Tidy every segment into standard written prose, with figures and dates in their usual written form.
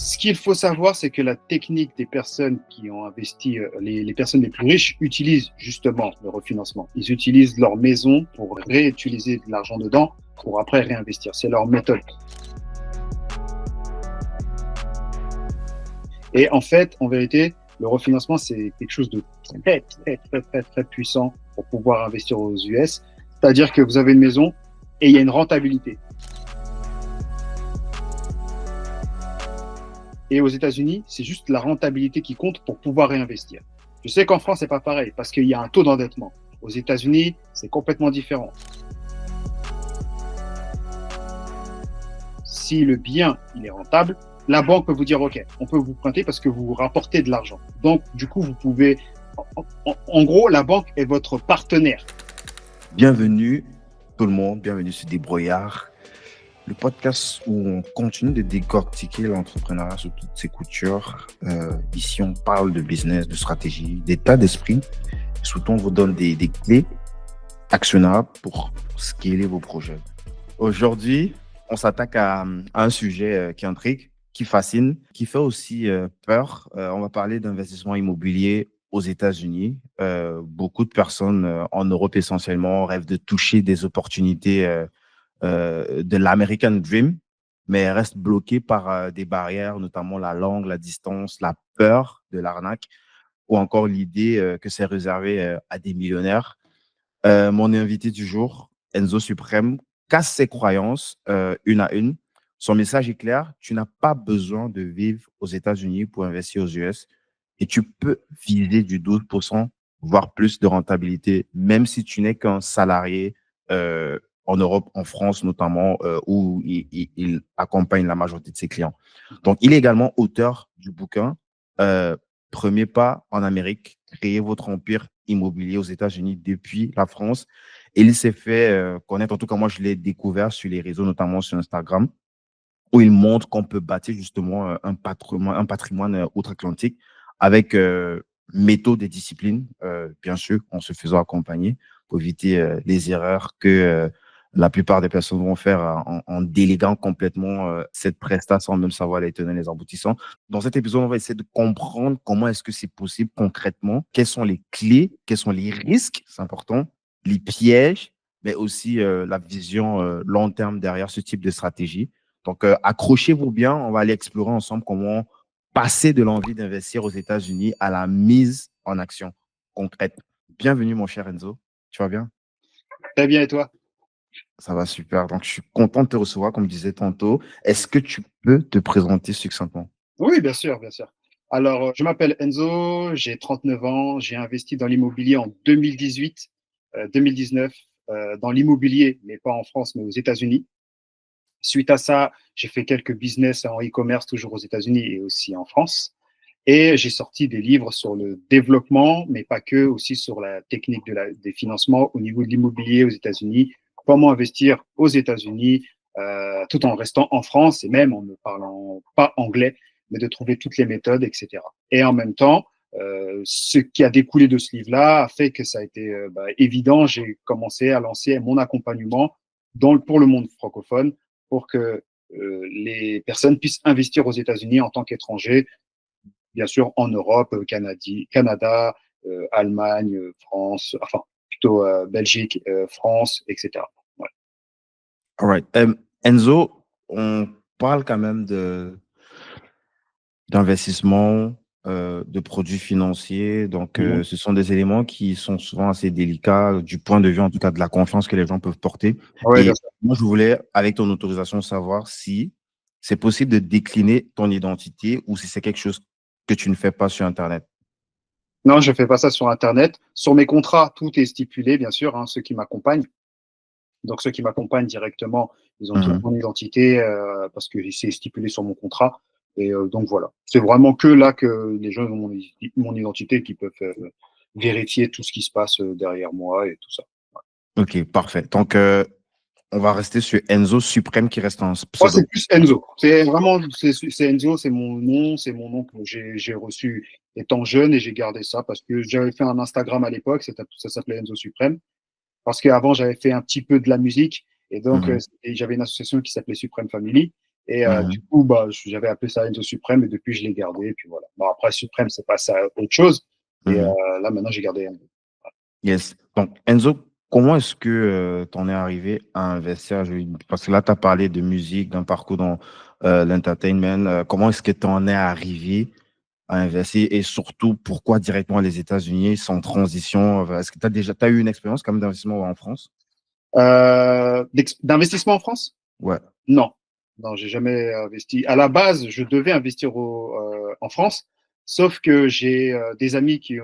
Ce qu'il faut savoir, c'est que la technique des personnes qui ont investi, les personnes les plus riches utilisent justement le refinancement. Ils utilisent leur maison pour réutiliser de l'argent dedans pour après réinvestir. C'est leur méthode. Et en fait, en vérité, le refinancement, c'est quelque chose de très puissant pour pouvoir investir aux US. C'est-à-dire que vous avez une maison et il y a une rentabilité. Et aux États-Unis, c'est juste la rentabilité qui compte pour pouvoir réinvestir. Je sais qu'en France, c'est pas pareil parce qu'il y a un taux d'endettement. Aux États-Unis, c'est complètement différent. Si le bien il est rentable, la banque peut vous dire OK, on peut vous prêter parce que vous rapportez de l'argent. Donc, du coup, vous pouvez. En gros, la banque est votre partenaire. Bienvenue tout le monde, bienvenue sur Débrouillard, le podcast où on continue de décortiquer l'entrepreneuriat sous toutes ses coutures. Ici, on parle de business, de stratégie, d'état d'esprit. Et surtout, on vous donne des clés actionnables pour scaler vos projets. Aujourd'hui, on s'attaque à un sujet qui intrigue, qui fascine, qui fait aussi peur. On va parler d'investissement immobilier aux États-Unis. Beaucoup de personnes en Europe essentiellement rêvent de toucher des opportunités de l'American Dream, mais restent bloquées par des barrières, notamment la langue, la distance, la peur de l'arnaque ou encore l'idée que c'est réservé à des millionnaires. Mon invité du jour, Enzo Suprême, casse ses croyances une à une. Son message est clair, tu n'as pas besoin de vivre aux États-Unis pour investir aux US et tu peux viser du 12%, voire plus de rentabilité, même si tu n'es qu'un salarié en Europe, en France notamment, où il accompagne la majorité de ses clients. Donc, il est également auteur du bouquin Premier pas en Amérique, créer votre empire immobilier aux États-Unis depuis la France. Et il s'est fait connaître, en tout cas moi je l'ai découvert sur les réseaux, notamment sur Instagram, où il montre qu'on peut bâtir justement un patrimoine outre-Atlantique avec méthode et discipline, bien sûr, en se faisant accompagner pour éviter les erreurs que la plupart des personnes vont faire en déléguant complètement cette prestation sans même savoir les tenants et les aboutissants. Dans cet épisode, on va essayer de comprendre comment est-ce que c'est possible concrètement, quelles sont les clés, quels sont les risques, c'est important, les pièges, mais aussi la vision long terme derrière ce type de stratégie. Donc, accrochez-vous bien, on va aller explorer ensemble comment passer de l'envie d'investir aux États-Unis à la mise en action concrète. Bienvenue, mon cher Enzo. Tu vas bien? Très bien, et toi? Ça va super. Donc, je suis content de te recevoir, comme je disais tantôt. Est-ce que tu peux te présenter succinctement? Oui, bien sûr, bien sûr. Alors, je m'appelle Enzo, j'ai 39 ans, j'ai investi dans l'immobilier en 2018, 2019, dans l'immobilier, mais pas en France, mais aux États-Unis. Suite à ça, j'ai fait quelques business en e-commerce, toujours aux États-Unis et aussi en France. Et j'ai sorti des livres sur le développement, mais pas que, aussi sur la technique des financements au niveau de l'immobilier aux États-Unis, comment investir aux États-Unis tout en restant en France et même en ne parlant pas anglais, mais de trouver toutes les méthodes, etc. Et en même temps, ce qui a découlé de ce livre-là a fait que ça a été évident. J'ai commencé à lancer mon accompagnement pour le monde francophone pour que les personnes puissent investir aux États-Unis en tant qu'étrangers, bien sûr en Europe, Canada, Allemagne, France, enfin plutôt Belgique, France, etc. Ouais. All right. Enzo, on parle quand même d'investissement, de produits financiers. Donc, ce sont des éléments qui sont souvent assez délicats du point de vue, en tout cas, de la confiance que les gens peuvent porter. Ouais, bien Et sûr. moi, je voulais, avec ton autorisation, savoir si c'est possible de décliner ton identité ou si c'est quelque chose que tu ne fais pas sur Internet. Non, je fais pas ça sur Internet. Sur mes contrats, tout est stipulé, bien sûr, ceux qui m'accompagnent. Donc, ceux qui m'accompagnent directement, ils ont toute Mhm. mon identité parce que c'est stipulé sur mon contrat. Et donc, voilà. C'est vraiment que là que les gens ont mon identité et qui peuvent vérifier tout ce qui se passe derrière moi et tout ça. OK, parfait. Donc, on va rester sur Enzo Suprême qui reste un Moi, pseudo. c'est plus Enzo. C'est vraiment, c'est Enzo, c'est mon nom que j'ai reçu étant jeune et j'ai gardé ça parce que j'avais fait un Instagram à l'époque, ça s'appelait Enzo Suprême. Parce qu'avant, j'avais fait un petit peu de la musique et donc Mhm. j'avais une association qui s'appelait Supreme Family. Et du coup, bah, j'avais appelé ça Enzo Supreme et depuis, je l'ai gardé. Et puis voilà. Bon, après, Supreme, c'est passé à autre chose. Et là, maintenant, j'ai gardé Enzo. Yes. Donc, Enzo, comment est-ce que tu en es arrivé à investir? Parce que là, tu as parlé de musique, d'un parcours dans l'entertainment. Comment est-ce que tu en es arrivé à investir et surtout, pourquoi directement les États-Unis sans transition? Est-ce que tu as déjà eu une expérience comme d'investissement en France? D'investissement en France? Ouais. Non. Non, j'ai jamais investi. À la base, je devais investir en France, sauf que j'ai des amis qui.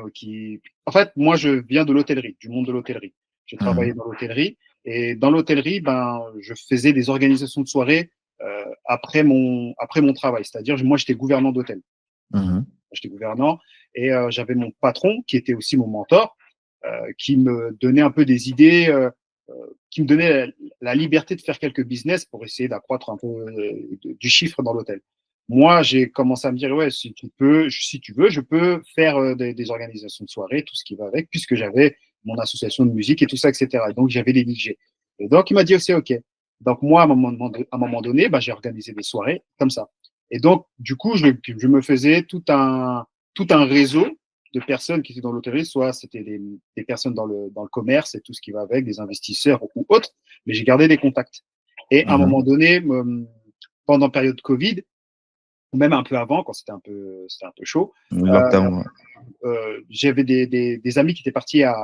En fait, moi, je viens de l'hôtellerie, du monde de l'hôtellerie. J'ai travaillé dans l'hôtellerie et dans l'hôtellerie, ben, je faisais des organisations de soirées après mon travail. C'est-à-dire, moi, j'étais gouvernant d'hôtel. J'étais gouvernant et j'avais mon patron qui était aussi mon mentor, qui me donnait un peu des idées, qui me donnait la liberté de faire quelques business pour essayer d'accroître un peu du chiffre dans l'hôtel. Moi, j'ai commencé à me dire, ouais, si tu veux, je peux faire des organisations de soirée, tout ce qui va avec, puisque j'avais mon association de musique et tout ça, etc. Et donc, j'avais des DJ. Et donc, il m'a dit aussi, OK. Donc, moi, à un moment donné, bah, j'ai organisé des soirées comme ça. Et donc, du coup, je me faisais tout un réseau de personnes qui étaient dans l'hôtellerie, soit c'était des personnes dans le commerce et tout ce qui va avec, des investisseurs ou autres, mais j'ai gardé des contacts. Et à un moment donné, pendant la période Covid, ou même un peu avant, quand c'était un peu chaud, Lockdown. j'avais des amis qui étaient partis à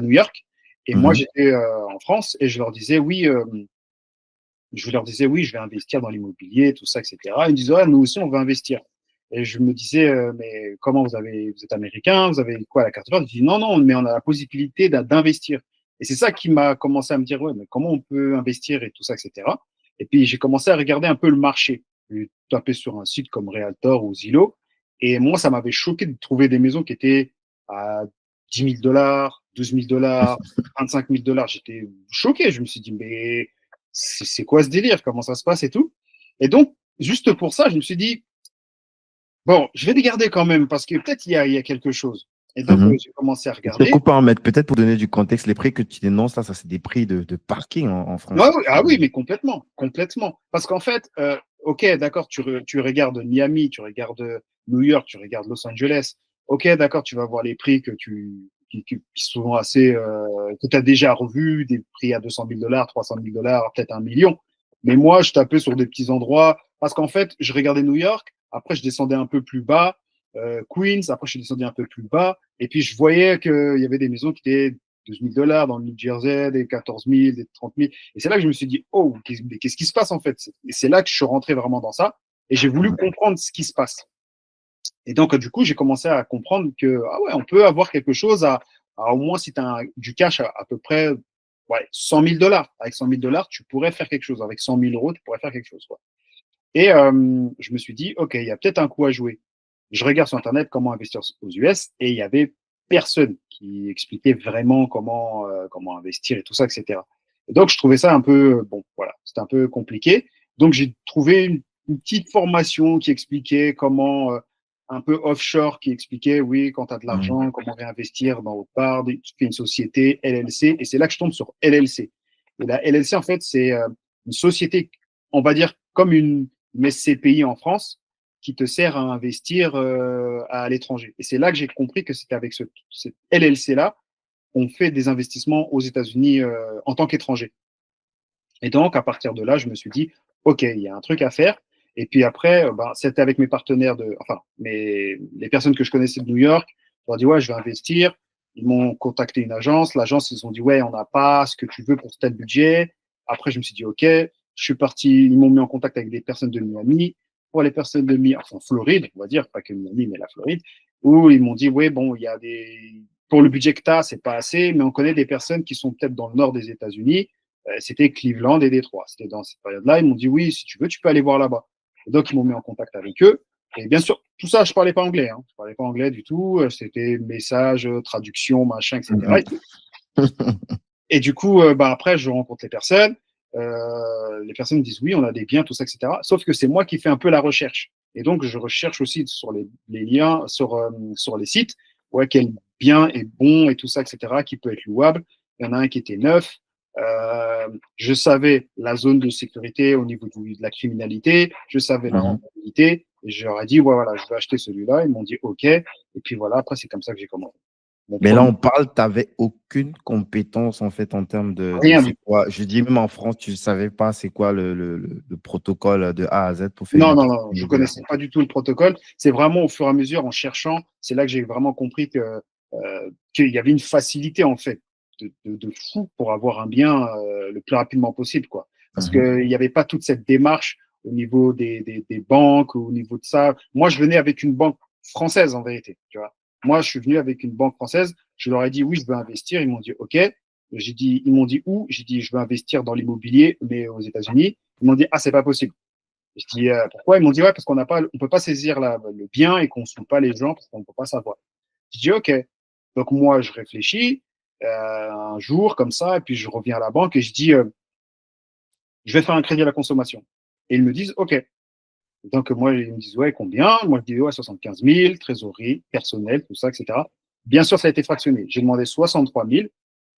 New York, et moi j'étais en France, et je leur disais oui, je vais investir dans l'immobilier, tout ça, etc. Ils me disaient, ouais, nous aussi, on veut investir. Et je me disais, mais comment vous êtes américain, vous avez quoi à la carte verte? Je dis, non, non, mais on a la possibilité d'investir. Et c'est ça qui m'a commencé à me dire, ouais, mais comment on peut investir et tout ça, etc. Et puis, j'ai commencé à regarder un peu le marché. J'ai tapé sur un site comme Realtor ou Zillow. Et moi, ça m'avait choqué de trouver des maisons qui étaient à 10 000 dollars, 12 000 dollars, 25 000 dollars. J'étais choqué. Je me suis dit, mais c'est quoi ce délire? Comment ça se passe et tout? Et donc, juste pour ça, je me suis dit, bon, je vais les garder quand même parce que peut-être il y a quelque chose. Et donc, j'ai commencé à Je te regarder. coupe en mettre, peut-être pour donner du contexte, les prix que tu dénonces, là, ça c'est des prix de parking en France. Ouais, ah oui, mais complètement, complètement. Parce qu'en fait, ok, d'accord, tu regardes Miami, tu regardes New York, tu regardes Los Angeles. Ok, d'accord, tu vas voir les prix qui sont assez, que tu as déjà revus, des prix à 200 000 dollars, 300 000 dollars, peut-être 1 million. Mais moi, je tapais sur des petits endroits parce qu'en fait, je regardais New York, après je descendais un peu plus bas, Queens, après je descendais un peu plus bas, et puis je voyais qu'il y avait des maisons qui étaient 12 000 dollars dans le New Jersey, des 14 000, des 30 000. Et c'est là que je me suis dit, oh, qu'est-ce qui se passe en fait? Et c'est là que je suis rentré vraiment dans ça. Et j'ai voulu comprendre ce qui se passe. Et donc, du coup, j'ai commencé à comprendre que, ah ouais, on peut avoir quelque chose au moins si tu as du cash à peu près, ouais, 100 000 dollars. Avec 100 000 dollars, tu pourrais faire quelque chose. Avec 100 000 euros, tu pourrais faire quelque chose, quoi. Et je me suis dit, OK, il y a peut-être un coup à jouer. Je regarde sur Internet comment investir aux US et il y avait personne qui expliquait vraiment comment investir et tout ça, etc. Et donc, je trouvais ça un peu, bon, voilà, c'était un peu compliqué. Donc, j'ai trouvé une petite formation qui expliquait comment, un peu offshore, qui expliquait, oui, quand tu as de l'argent, comment réinvestir dans autre part, tu fais une société LLC, et c'est là que je tombe sur LLC. Et la LLC, en fait, c'est une société, on va dire, comme une SCPI en France, qui te sert à investir à l'étranger. Et c'est là que j'ai compris que c'était avec cette LLC-là qu'on fait des investissements aux États-Unis en tant qu'étranger. Et donc, à partir de là, je me suis dit, OK, il y a un truc à faire. Et puis après, ben, c'était avec mes partenaires les personnes que je connaissais de New York. Je leur ai dit, ouais, je vais investir. Ils m'ont contacté une agence. L'agence, ils ont dit, ouais, on n'a pas ce que tu veux pour tel budget. Après, je me suis dit, OK, je suis parti. Ils m'ont mis en contact avec des personnes de Miami. Pour les personnes de Miami, enfin, Floride, on va dire, pas que Miami, mais la Floride, où ils m'ont dit, ouais, bon, il y a pour le budget que tu as, c'est pas assez, mais on connaît des personnes qui sont peut-être dans le nord des États-Unis. C'était Cleveland et Détroit. C'était dans cette période-là. Ils m'ont dit, oui, si tu veux, tu peux aller voir là-bas. Et donc, ils m'ont mis en contact avec eux. Et bien sûr, tout ça, je parlais pas anglais. Hein. Je parlais pas anglais du tout. C'était message, traduction, machin, etc. Et du coup, bah, après, je rencontre les personnes. Les personnes me disent, oui, on a des biens, tout ça, etc. Sauf que c'est moi qui fais un peu la recherche. Et donc, je recherche aussi sur les liens, sur les sites, ouais, quel bien est bon et tout ça, etc., qui peut être louable. Il y en a un qui était neuf. Je savais la zone de sécurité au niveau de la criminalité, je savais la Mhm. rentabilité, et je leur ai dit, ouais, voilà, je vais acheter celui-là. Ils m'ont dit, OK. Et puis voilà, après, c'est comme ça que j'ai commencé. Mon Mais là, premier, on parle, tu n'avais aucune compétence en fait en termes de rien c'est du tout. quoi. Je dis même en France, tu ne savais pas c'est quoi le protocole de A à Z pour faire une Non, non, opération non, je immobilière. connaissais pas du tout le protocole. C'est vraiment au fur et à mesure, en cherchant, c'est là que j'ai vraiment compris qu'il y avait une facilité, en fait, de fou pour avoir un bien le plus rapidement possible, quoi. Parce Mhm. qu'il n'y avait pas toute cette démarche au niveau des banques, au niveau de ça. Moi, je venais avec une banque française, en vérité, tu vois. Moi, je suis venu avec une banque française. Je leur ai dit, oui, je veux investir. Ils m'ont dit, OK. Ils m'ont dit où? J'ai dit, je veux investir dans l'immobilier, mais aux États-Unis. Ils m'ont dit, ah, c'est pas possible. Je dis pourquoi? Ils m'ont dit ouais, parce qu'on n'a pas, on peut pas saisir le bien et qu'on ne suit pas les gens parce qu'on ne peut pas savoir. Je dis ok. Donc moi je réfléchis un jour comme ça et puis je reviens à la banque et je dis je vais faire un crédit à la consommation. Et ils me disent ok. Donc moi ils me disent ouais combien? Moi je dis ouais 75 000, trésorerie, personnel, tout ça, etc. Bien sûr ça a été fractionné. J'ai demandé 63 000,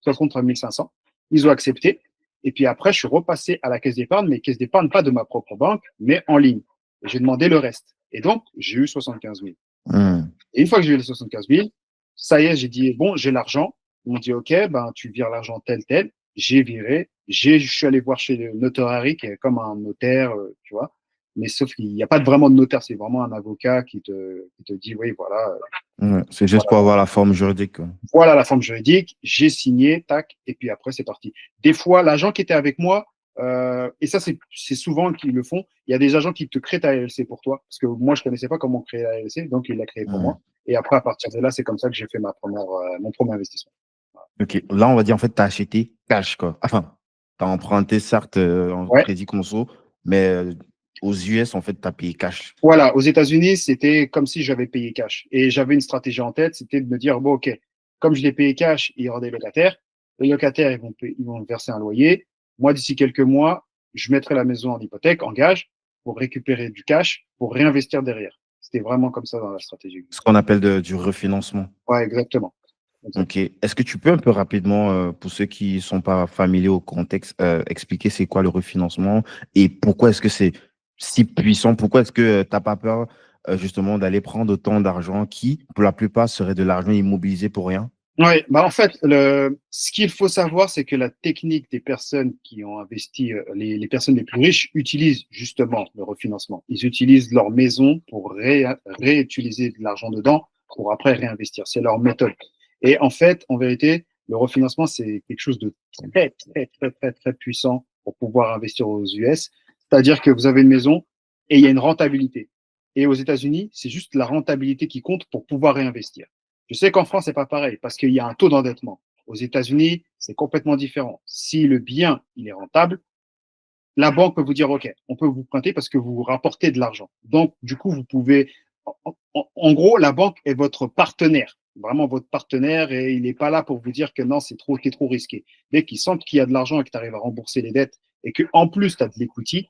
63 500. Ils ont accepté. Et puis après, je suis repassé à la caisse d'épargne, mais caisse d'épargne pas de ma propre banque, mais en ligne. Et j'ai demandé le reste. Et donc, j'ai eu 75 000. Mhm. Et une fois que j'ai eu les 75 000, ça y est, j'ai dit, bon, j'ai l'argent. Ils m'ont dit, OK, ben, tu vires l'argent tel, tel. J'ai viré. Je suis allé voir chez le notariat, qui est comme un notaire, tu vois. Mais sauf qu'il n'y a pas vraiment de notaire, c'est vraiment un avocat qui te dit, oui, voilà, Ouais, c'est juste voilà, pour avoir la forme juridique, quoi. voilà la forme juridique, j'ai signé, tac, et puis après, c'est parti. Des fois, l'agent qui était avec moi, et ça, c'est souvent qu'ils le font, il y a des agents qui te créent ta LLC pour toi, parce que moi, je ne connaissais pas comment créer la LLC, donc il l'a créé pour Mhm. moi. Et après, à partir de là, c'est comme ça que j'ai fait mon premier investissement. Ok, là, on va dire en fait, tu as acheté cash, quoi. Enfin, tu as emprunté, certes, en Ouais. crédit conso, mais aux US, en fait, tu as payé cash. Voilà, aux États-Unis, c'était comme si j'avais payé cash. Et j'avais une stratégie en tête, c'était de me dire, bon, OK, comme je l'ai payé cash, il y aura des locataires. Les locataires, ils vont verser un loyer. Moi, d'ici quelques mois, je mettrai la maison en hypothèque, en gage, pour récupérer du cash, pour réinvestir derrière. C'était vraiment comme ça dans la stratégie. Ce qu'on appelle du refinancement. Ouais, exactement. Ok. Exactement. Est-ce que tu peux un peu rapidement, pour ceux qui ne sont pas familiers au contexte, expliquer c'est quoi le refinancement et pourquoi est-ce que c'est si puissant? Pourquoi est-ce que tu n'as pas peur justement d'aller prendre autant d'argent qui, pour la plupart, serait de l'argent immobilisé pour rien? Ouais, bah en fait, ce qu'il faut savoir, c'est que la technique des personnes qui ont investi, les personnes les plus riches utilisent justement le refinancement. Ils utilisent leur maison pour réutiliser de l'argent dedans pour après réinvestir. C'est leur méthode. Et en fait, en vérité, le refinancement, c'est quelque chose de très, très, très, très, très puissant pour pouvoir investir aux US. C'est-à-dire que vous avez une maison et il y a une rentabilité. Et aux États-Unis, c'est juste la rentabilité qui compte pour pouvoir réinvestir. Je sais qu'en France, c'est pas pareil parce qu'il y a un taux d'endettement. Aux États-Unis, c'est complètement différent. Si le bien, il est rentable, la banque peut vous dire, OK, on peut vous prêter parce que vous vous rapportez de l'argent. Donc, du coup, vous pouvez, en gros, la banque est votre partenaire, vraiment votre partenaire et il n'est pas là pour vous dire que non, c'est trop risqué. Dès qu'ils sentent qu'il y a de l'argent et que tu arrives à rembourser les dettes et que en plus, tu as de l'equity,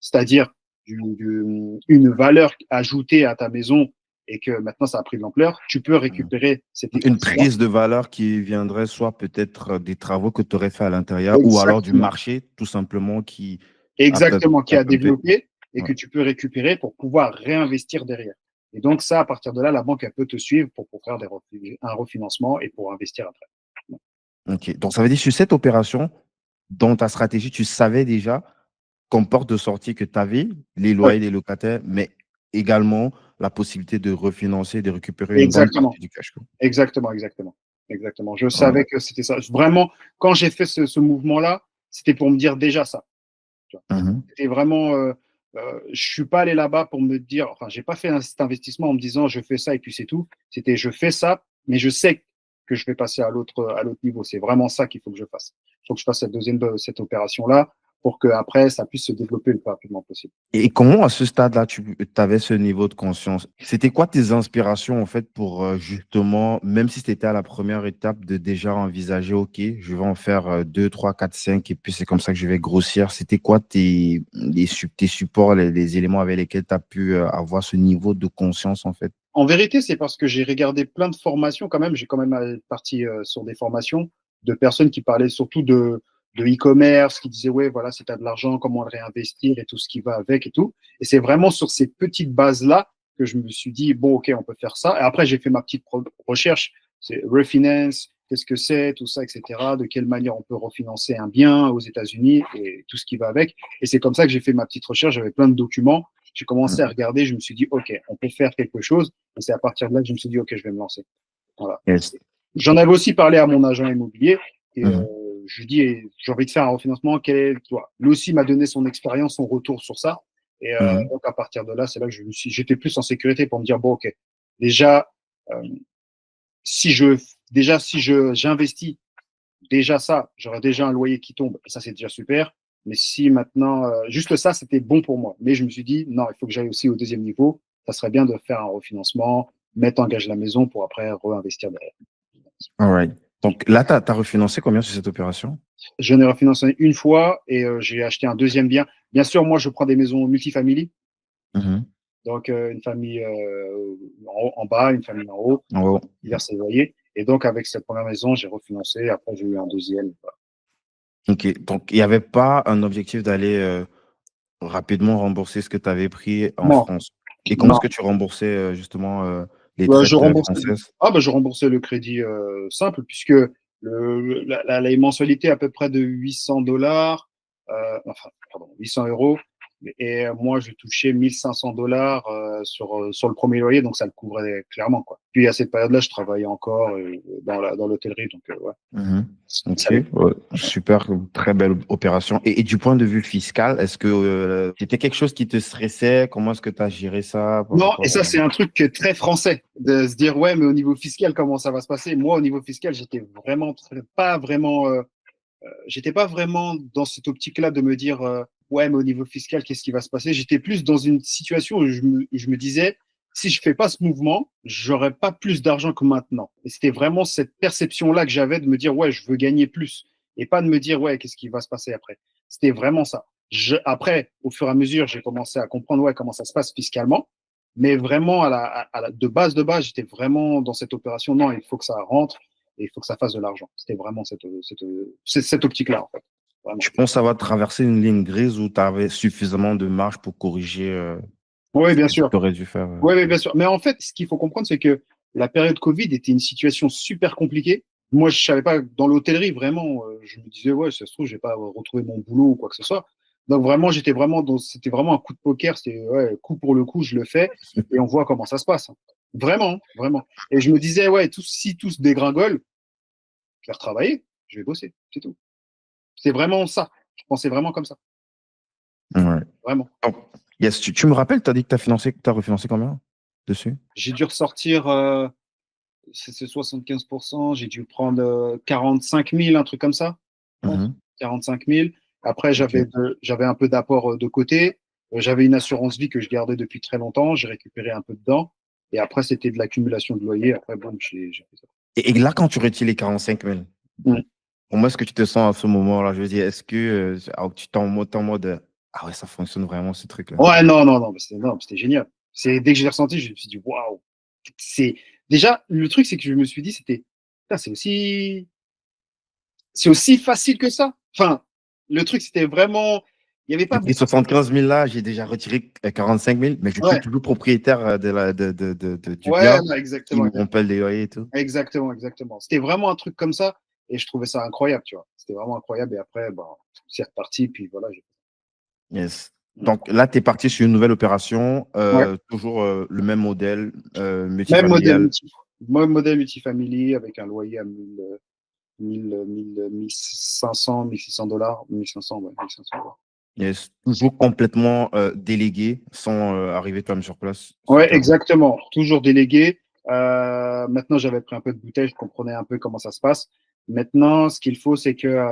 c'est-à-dire une valeur ajoutée à ta maison et que maintenant ça a pris de l'ampleur, tu peux récupérer cette Une équité-là. prise de valeur qui viendrait soit peut-être des travaux que tu aurais fait à l'intérieur ou alors du Exactement. marché, tout simplement, qui a peut-être Exactement, qui a un peu. développé et Ouais. que tu peux récupérer pour pouvoir réinvestir derrière. Et donc ça, à partir de là, la banque, elle peut te suivre pour faire un refinancement et pour investir après. Ok. Donc, ça veut dire que sur cette opération, dans ta stratégie, tu savais déjà comme porte de sortie que tu avais les Oui, loyers des locataires, mais également la possibilité de refinancer, de récupérer une bonne exactement. partie du cash, quoi. Exactement, exactement. Exactement. Je Ouais. savais que c'était ça. Vraiment, quand j'ai fait ce mouvement-là, c'était pour me dire déjà ça. Tu vois. Mhm. C'était vraiment, je suis pas allé là-bas pour me dire, enfin, j'ai pas fait cet investissement en me disant je fais ça et puis c'est tout. C'était je fais ça, mais je sais que je vais passer à l'autre niveau. C'est vraiment ça qu'il faut que je fasse. Il faut que je fasse cette opération-là pour que après ça puisse se développer le plus rapidement possible. Et comment, à ce stade-là, tu avais ce niveau de conscience? C'était quoi tes inspirations, en fait, pour justement, même si c'était à la première étape, de déjà envisager, OK, je vais en faire 2, 3, 4, 5, et puis c'est comme ça que je vais grossir. C'était quoi tes supports, les éléments avec lesquels tu as pu avoir ce niveau de conscience, en fait? En vérité, c'est parce que j'ai regardé plein de formations quand même. J'ai quand même parti sur des formations de personnes qui parlaient surtout de e-commerce qui disaient, ouais, voilà, si tu as de l'argent, comment le réinvestir et tout ce qui va avec et tout. Et c'est vraiment sur ces petites bases-là que je me suis dit, bon, OK, on peut faire ça. Et après, j'ai fait ma petite recherche. C'est refinance, qu'est-ce que c'est, tout ça, etc. De quelle manière on peut refinancer un bien aux États-Unis et tout ce qui va avec. Et c'est comme ça que j'ai fait ma petite recherche. J'avais plein de documents. J'ai commencé à regarder. Je me suis dit, OK, on peut faire quelque chose. Et c'est à partir de là que je me suis dit, OK, je vais me lancer. Voilà. Yes. J'en avais aussi parlé à mon agent immobilier. Et je lui dis, j'ai envie de faire un refinancement. Lui aussi m'a donné son expérience, son retour sur ça. Et donc, à partir de là, c'est là que j'étais plus en sécurité pour me dire, bon, OK, déjà, si j'investis déjà ça, j'aurai déjà un loyer qui tombe. Et ça, c'est déjà super. Mais si maintenant, juste ça, c'était bon pour moi. Mais je me suis dit, non, il faut que j'aille aussi au deuxième niveau. Ça serait bien de faire un refinancement, mettre en gage la maison pour après réinvestir derrière. All right. Donc là, tu as refinancé combien sur cette opération? Je n'ai refinancé une fois et j'ai acheté un deuxième bien. Bien sûr, moi, je prends des maisons multifamilies. Donc, une famille en bas, une famille en haut, diverses loyers. Et donc, avec cette première maison, j'ai refinancé. Après, j'ai eu un deuxième. Voilà. OK. Donc, il n'y avait pas un objectif d'aller rapidement rembourser ce que tu avais pris en France. Et comment est-ce que tu remboursais justement les traites françaises? Je remboursais le crédit simple puisque les mensualités à peu près de $800, 800 euros. Et moi, je touchais $1 500 sur le premier loyer, donc ça le couvrait clairement, quoi. Puis à cette période-là, je travaillais encore dans l'hôtellerie, donc ouais. OK, ouais, super, très belle opération. Et du point de vue fiscal, est-ce que c'était quelque chose qui te stressait? Comment est-ce que tu as géré ça? Non, et ça, c'est un truc très français, de se dire, ouais, mais au niveau fiscal, comment ça va se passer? Moi, au niveau fiscal, j'étais pas vraiment dans cette optique-là de me dire, ouais, mais au niveau fiscal, qu'est-ce qui va se passer? J'étais plus dans une situation où je me disais, si je fais pas ce mouvement, j'aurai pas plus d'argent que maintenant. Et c'était vraiment cette perception-là que j'avais de me dire, ouais, je veux gagner plus. Et pas de me dire, ouais, qu'est-ce qui va se passer après? C'était vraiment ça. Après, au fur et à mesure, j'ai commencé à comprendre, ouais, comment ça se passe fiscalement. Mais vraiment, de base, j'étais vraiment dans cette opération. Non, il faut que ça rentre et il faut que ça fasse de l'argent. C'était vraiment cette optique-là, en fait. Vraiment. Tu penses que ça va traverser une ligne grise où tu avais suffisamment de marge pour corriger oui, bien ce sûr. que tu aurais dû faire? Oui, bien sûr. Mais en fait, ce qu'il faut comprendre, c'est que la période Covid était une situation super compliquée. Moi, je savais pas, dans l'hôtellerie, vraiment, je me disais, ouais, si ça se trouve, je vais pas retrouver mon boulot ou quoi que ce soit. Donc vraiment, c'était vraiment un coup de poker. C'était, ouais, coup pour le coup, je le fais et on voit comment ça se passe. Vraiment, vraiment. Et je me disais, ouais, si tout se dégringole, je vais retravailler, je vais bosser, c'est tout. C'est vraiment ça. Je pensais vraiment comme ça. Ouais. Vraiment. Donc, yes, tu me rappelles, tu as dit que tu as refinancé combien dessus? J'ai dû ressortir, c'est 75%, j'ai dû prendre 45 000, un truc comme ça. 45 000. Après, j'avais un peu d'apport de côté. J'avais une assurance vie que je gardais depuis très longtemps. J'ai récupéré un peu dedans. Et après, c'était de l'accumulation de loyer. Après, bon, j'ai fait ça. Et là, quand tu retires les 45 000, comment est-ce que tu te sens à ce moment-là? Je veux dire, est-ce que tu t'es en mode ah ouais, ça fonctionne vraiment ce truc-là? Ouais, non, c'était génial. Dès que j'ai ressenti, je me suis dit waouh. Déjà, le truc, c'est que je me suis dit, c'est aussi facile que ça. Enfin, le truc, c'était vraiment, il y avait pas. Les 75 000 là, j'ai déjà retiré 45 000, mais je suis toujours propriétaire du bien. Exactement. On paye les loyers et tout. Exactement. C'était vraiment un truc comme ça. Et je trouvais ça incroyable, tu vois. C'était vraiment incroyable. Et après, c'est reparti. Puis voilà. Yes. Donc là, tu es parti sur une nouvelle opération, toujours le même modèle multifamilial. Même modèle multifamily avec un loyer à 1500, $1,600, 1500, ouais, 1500. Yes. Toujours complètement délégué sans arriver toi-même sur place. Ouais, exactement. Toujours délégué. Maintenant, j'avais pris un peu de bouteille, je comprenais un peu comment ça se passe. Maintenant, ce qu'il faut, c'est que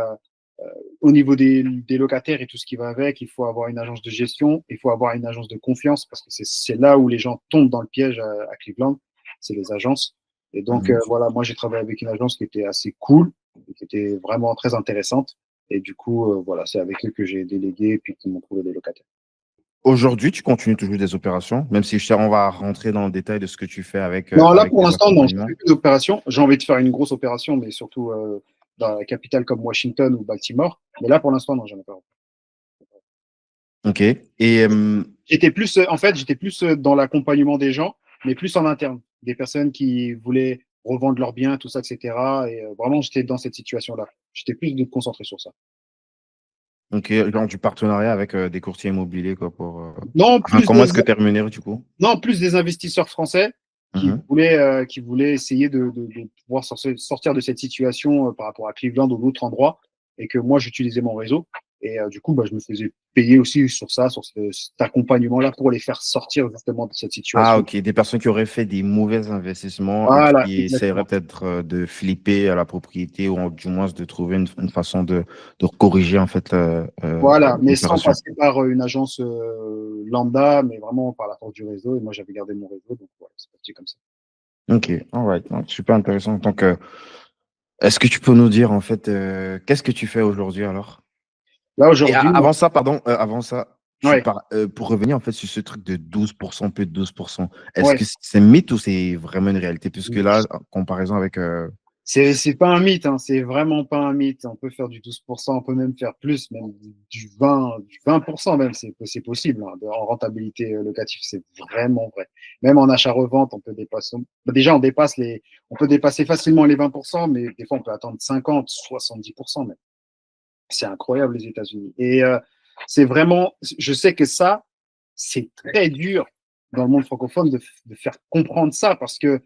au niveau des locataires et tout ce qui va avec, il faut avoir une agence de gestion, il faut avoir une agence de confiance parce que c'est là où les gens tombent dans le piège à Cleveland, c'est les agences. Et donc, voilà, moi, j'ai travaillé avec une agence qui était assez cool, qui était vraiment très intéressante. Et du coup, voilà, c'est avec eux que j'ai délégué et puis qu'ils m'ont trouvé des locataires. Aujourd'hui, tu continues toujours des opérations, même si on va rentrer dans le détail de ce que tu fais avec. Non, là, pour l'instant, non, je ne fais plus d'opérations. J'ai envie de faire une grosse opération, mais surtout dans la capitale comme Washington ou Baltimore. Mais là, pour l'instant, non, j'en ai pas. Ok. Et J'étais plus dans l'accompagnement des gens, mais plus en interne. Des personnes qui voulaient revendre leurs biens, tout ça, etc. Et vraiment, j'étais dans cette situation-là. J'étais plus de concentré sur ça. ok, genre du partenariat avec des courtiers immobiliers, quoi, pour. Non, Enfin, plus comment est-ce des, que tu es rémunéré du coup? non, plus des investisseurs français Mhm. qui voulaient essayer de pouvoir sortir de cette situation par rapport à Cleveland ou d'autres endroits, et que moi, j'utilisais mon réseau. Et du coup, bah, je me faisais payer aussi sur ça, sur cet accompagnement-là pour les faire sortir justement de cette Ah, situation. ok. Des personnes qui auraient fait des mauvais investissements et Voilà, qui essaieraient exactement. peut-être de flipper à la propriété ou du moins de trouver une façon de corriger en fait Voilà, mais sans l'opération. passer par une agence lambda, mais vraiment par la force du réseau. Et moi, j'avais gardé mon réseau, donc voilà, c'est parti comme ça. Ok, alright. Donc, super intéressant. Donc, est-ce que tu peux nous dire en fait qu'est-ce que tu fais aujourd'hui alors? Là, Et aujourd'hui, avant ça, pardon, avant ça, ouais, pour revenir en fait sur ce truc de 12%, plus de 12%, est-ce ouais. que c'est un mythe ou c'est vraiment une réalité? Puisque là, en comparaison avec. C'est pas un mythe, hein, c'est vraiment pas un mythe. On peut faire du 12%, on peut même faire plus, même du 20% même, c'est possible. Hein, en rentabilité locative, c'est vraiment vrai. Même en achat-revente, on peut dépasser. Bah, déjà, on peut dépasser facilement les 20%, mais des fois, on peut attendre 50, 70% même. C'est incroyable les États-Unis. Et c'est vraiment, je sais que ça, c'est très dur dans le monde francophone de faire comprendre ça parce que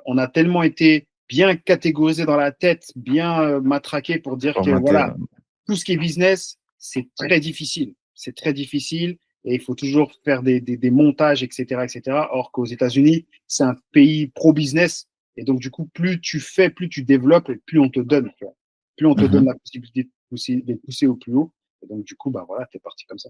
on a tellement été bien catégorisé dans la tête, bien matraqué pour dire que Formaté, voilà, tout ce qui est business, c'est très difficile. C'est très difficile et il faut toujours faire des montages, etc., etc. Or qu'aux États-Unis, c'est un pays pro-business et donc du coup, plus tu fais, plus tu développes et plus on te donne. Tu vois. Plus on te donne Mhm. la possibilité de pousser au plus haut. Et donc du coup, bah voilà, t'es parti comme ça.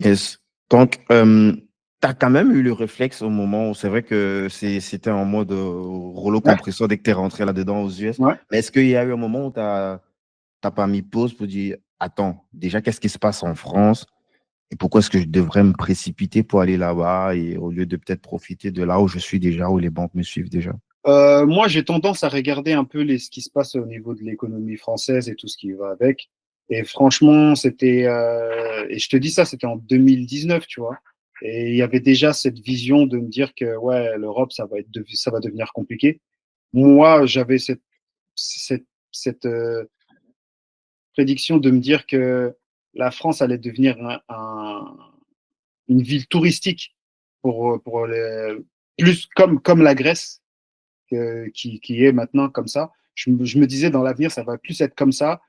Yes. Donc, tu as quand même eu le réflexe au moment où c'est vrai que c'était en mode rouleau Ouais, compresseur dès que tu es rentré là-dedans aux US. ouais. Mais est-ce qu'il y a eu un moment où tu n'as pas mis pause pour dire, attends, déjà, qu'est-ce qui se passe en France et pourquoi est-ce que je devrais me précipiter pour aller là-bas et au lieu de peut-être profiter de là où je suis déjà, où les banques me suivent déjà? Moi, j'ai tendance à regarder un peu ce qui se passe au niveau de l'économie française et tout ce qui va avec. Et franchement, et je te dis ça, c'était en 2019, tu vois. Et il y avait déjà cette vision de me dire que ouais, l'Europe, ça va devenir compliqué. Moi, j'avais cette prédiction de me dire que la France allait devenir une ville touristique plus comme la Grèce qui est maintenant comme ça. Je me disais dans l'avenir, ça va plus être comme ça.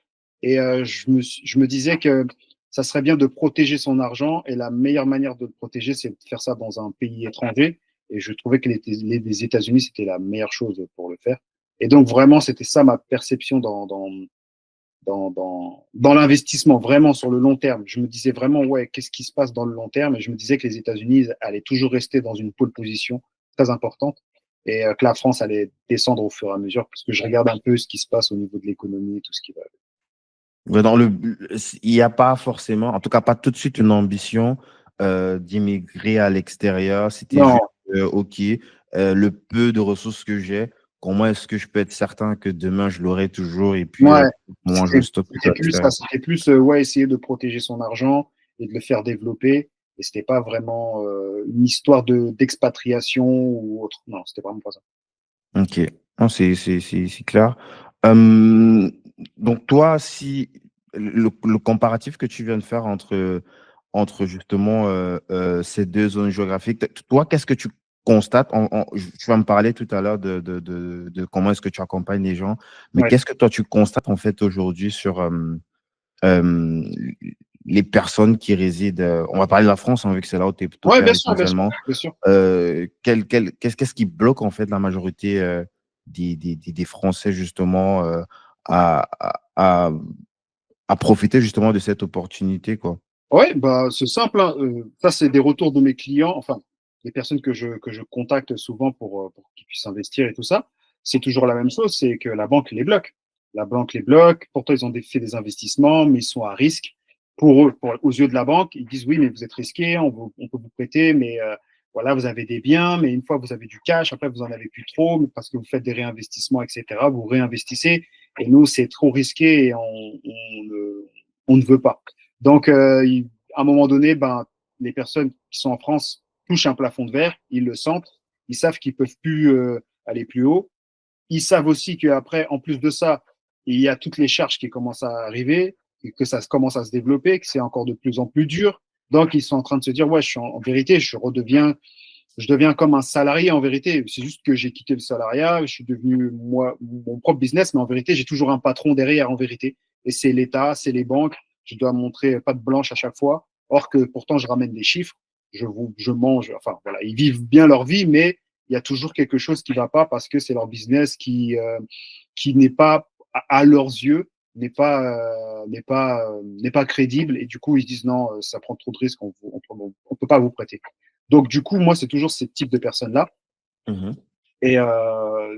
Et je me disais que ça serait bien de protéger son argent. Et la meilleure manière de le protéger, c'est de faire ça dans un pays étranger. Et je trouvais que les États-Unis, c'était la meilleure chose pour le faire. Et donc, vraiment, c'était ça ma perception dans l'investissement, vraiment sur le long terme. Je me disais vraiment, ouais, qu'est-ce qui se passe dans le long terme? Et je me disais que les États-Unis allaient toujours rester dans une pole position très importante et que la France allait descendre au fur et à mesure parce que je regarde un peu ce qui se passe au niveau de l'économie et tout ce qui va. Ouais, il n'y a pas forcément, en tout cas pas tout de suite, une ambition d'immigrer à l'extérieur. C'était Non, juste, OK, le peu de ressources que j'ai, comment est-ce que je peux être certain que demain je l'aurai toujours et puis ouais, moi je le stocke plutôt c'était à plus ça, l'extérieur. c'était plus ouais, essayer de protéger son argent et de le faire développer. Et c'était pas vraiment une histoire d'expatriation ou autre. Non, c'était vraiment pas ça. OK, non, c'est clair. Euh, donc toi, si le comparatif que tu viens de faire entre justement ces deux zones géographiques. Toi, qu'est-ce que tu constates? Tu vas me parler tout à l'heure de comment est-ce que tu accompagnes les gens, mais Ouais, qu'est-ce que toi tu constates en fait aujourd'hui sur euh, les personnes qui résident, on va parler de la France, hein, vu que c'est là où tu ouais, opères bien sûr, bien sûr, essentiellement. bien sûr. Qu'est-ce qui bloque en fait la majorité des Français justement à, à, à- à profiter justement de cette opportunité, quoi? Ouais, bah, c'est simple, hein. Ça, c'est des retours de mes clients, enfin, des personnes que je contacte souvent pour qu'ils puissent investir et tout ça. C'est toujours la même chose, c'est que la banque les bloque. La banque les bloque. Pourtant, ils ont fait des investissements, mais ils sont à risque. Pour eux, aux yeux de la banque, ils disent oui, mais vous êtes risqué, on peut vous prêter, mais voilà, vous avez des biens, mais une fois vous avez du cash, après vous en avez plus trop, mais parce que vous faites des réinvestissements, etc. Vous réinvestissez Et nous, c'est trop risqué et on ne veut pas. Donc, à un moment donné, ben, les personnes qui sont en France touchent un plafond de verre, ils le sentent, ils savent qu'ils peuvent plus aller plus haut. Ils savent aussi qu'après, en plus de ça, il y a toutes les charges qui commencent à arriver, et que ça commence à se développer, que c'est encore de plus en plus dur. Donc, ils sont en train de se dire, ouais, en vérité, je deviens comme un salarié en vérité. C'est juste que j'ai quitté le salariat, je suis devenu moi mon propre business, mais en vérité, j'ai toujours un patron derrière en vérité. Et c'est l'État, c'est les banques. Je dois montrer patte blanche à chaque fois. Or que pourtant, je ramène des chiffres. Je mange. Enfin, voilà, ils vivent bien leur vie, mais il y a toujours quelque chose qui ne va pas parce que c'est leur business qui n'est pas, à leurs yeux, n'est pas crédible. Et du coup, ils se disent non, ça prend trop de risques, on ne peut pas vous prêter. Donc, du coup, moi, c'est toujours ce type de personnes-là. Mhm. Et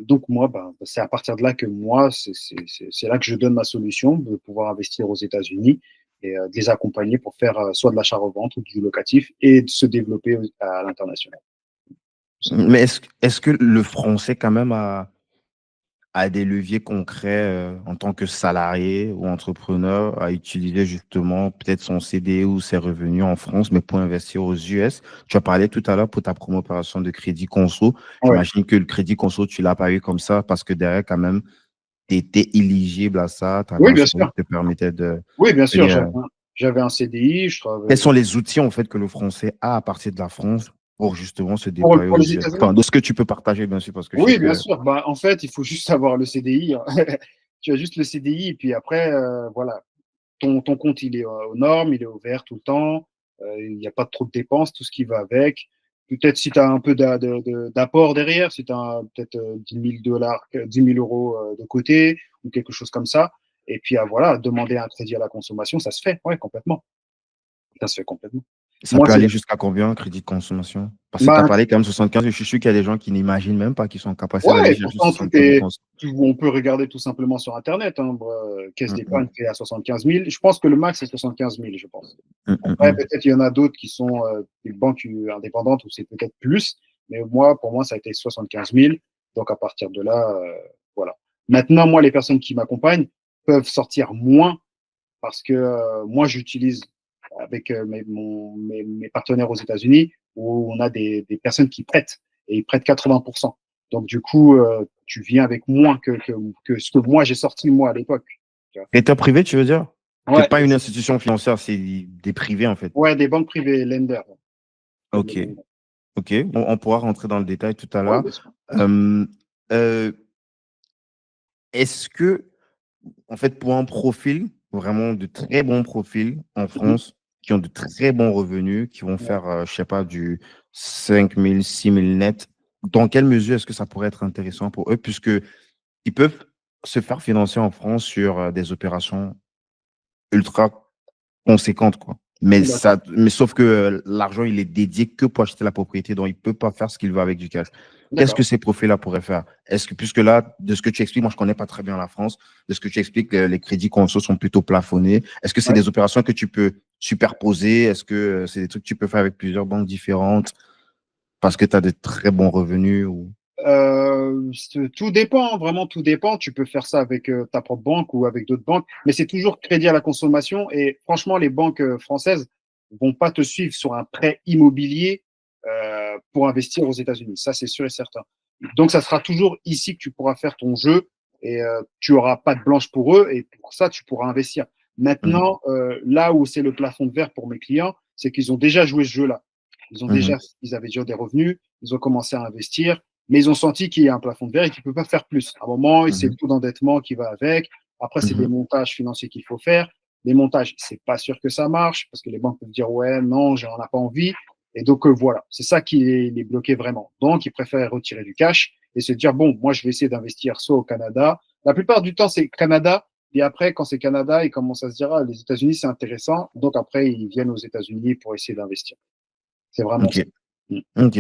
donc, moi, ben, c'est à partir de là que moi, c'est là que je donne ma solution de pouvoir investir aux États-Unis et de les accompagner pour faire soit de l'achat-revente ou du locatif et de se développer à l'international. Mais est-ce que le français, quand même, a des leviers concrets en tant que salarié ou entrepreneur à utiliser justement peut-être son CDI ou ses revenus en France, mais pour investir aux US? Tu as parlé tout à l'heure pour ta promo opération de crédit conso. Ouais. J'imagine que le crédit conso, tu l'as pas eu comme ça parce que derrière, quand même, tu étais éligible à ça. Tu avais Oui, un bien salaire sûr. qui te permettait de Oui, bien sûr. payer. J'avais un CDI. Quels sont les outils en fait que le français a à partir de la France pour justement se déployer Pour aux les US? États-Unis. Enfin, de ce que tu peux partager, bien sûr, parce que je sais Oui, bien que. sûr. Bah, en fait, il faut juste avoir le CDI. Tu as juste le CDI et puis après, voilà, ton compte, il est aux normes, il est ouvert tout le temps, il n'y a pas trop de dépenses, tout ce qui va avec. Peut-être si tu as un peu d'apport derrière, si tu as peut-être 10 000 dollars, 10 000 euros de côté ou quelque chose comme ça. Et puis voilà, demander un crédit à la consommation, ça se fait, ouais, complètement. Ça se fait complètement. Ça Moi, peut c'est aller jusqu'à combien, crédit de consommation? Parce que tu as bah, parlé quand même 75, je suis sûr qu'il y a des gens qui n'imaginent même pas qu'ils sont capables ouais, d'aller et chercher pourtant, 75 000 cons. on peut regarder tout simplement sur Internet. Hein, caisse Hum, hum, d'épargne fait à 75 000. Je pense que le max, c'est 75 000, je pense. Après, hum. peut-être il y en a d'autres qui sont des banques indépendantes où c'est peut-être plus. Mais moi, pour moi, ça a été 75 000. Donc, à partir de là, voilà. Maintenant, moi, les personnes qui m'accompagnent peuvent sortir moins parce que moi, j'utilise avec mes partenaires aux États-Unis où on a des personnes qui prêtent et ils prêtent 80%. Donc, du coup, tu viens avec moins que ce que moi, j'ai sorti, moi, à l'époque. État privé, tu veux dire? C'est Ouais, pas une institution financière, c'est des privés en fait. ouais, des banques privées, lender. Ok, ok. On pourra rentrer dans le détail tout à Ouais, l'heure. bien sûr. Euh, euh, Est-ce que, en fait, pour un profil, vraiment de très bons profils en Mhm. France, qui ont de très bons revenus, qui vont faire, je sais pas, du 5 000, 6 000 net, dans quelle mesure est-ce que ça pourrait être intéressant pour eux, puisque ils peuvent se faire financer en France sur des opérations ultra conséquente, quoi. D'accord. Mais sauf que l'argent, il est dédié que pour acheter la propriété, donc il ne peut pas faire ce qu'il veut avec du cash. Qu'est-ce que D'accord. ces profils-là pourraient faire? Est-ce que, puisque là, de ce que tu expliques, moi, je ne connais pas très bien la France, de ce que tu expliques, les crédits conso sont plutôt plafonnés. Est-ce que c'est Ouais. des opérations que tu peux superposer? Est-ce que c'est des trucs que tu peux faire avec plusieurs banques différentes parce que tu as de très bons revenus ou... Tout dépend, vraiment tout dépend. Tu peux faire ça avec ta propre banque ou avec d'autres banques, mais c'est toujours crédit à la consommation. Et franchement, les banques françaises vont pas te suivre sur un prêt immobilier pour investir aux États-Unis. Ça, c'est sûr et certain. Donc, ça sera toujours ici que tu pourras faire ton jeu et tu auras pas de blanche pour eux et pour ça, tu pourras investir. Mhm, Maintenant, là où c'est le plafond de verre pour mes clients, c'est qu'ils ont déjà joué ce jeu-là. mhm, Ils avaient déjà des revenus, ils ont commencé à investir, mais ils ont senti qu'il y a un plafond de verre et qu'ils ne peuvent pas faire plus. À un moment, c'est le mhm, taux d'endettement qui va avec. Après, c'est des mhm, montages financiers qu'il faut faire. Les montages, c'est pas sûr que ça marche parce que les banques peuvent dire ouais, non, j'en ai pas envie. Et donc voilà, c'est ça qui les bloquait vraiment. Donc, ils préfèrent retirer du cash et se dire bon, moi, je vais essayer d'investir soit au Canada. La plupart du temps, c'est Canada. Et après, quand c'est Canada, ils commencent à se dire ah, les États-Unis, c'est intéressant. Donc après, ils viennent aux États-Unis pour essayer d'investir. C'est vraiment ça. ok, ok.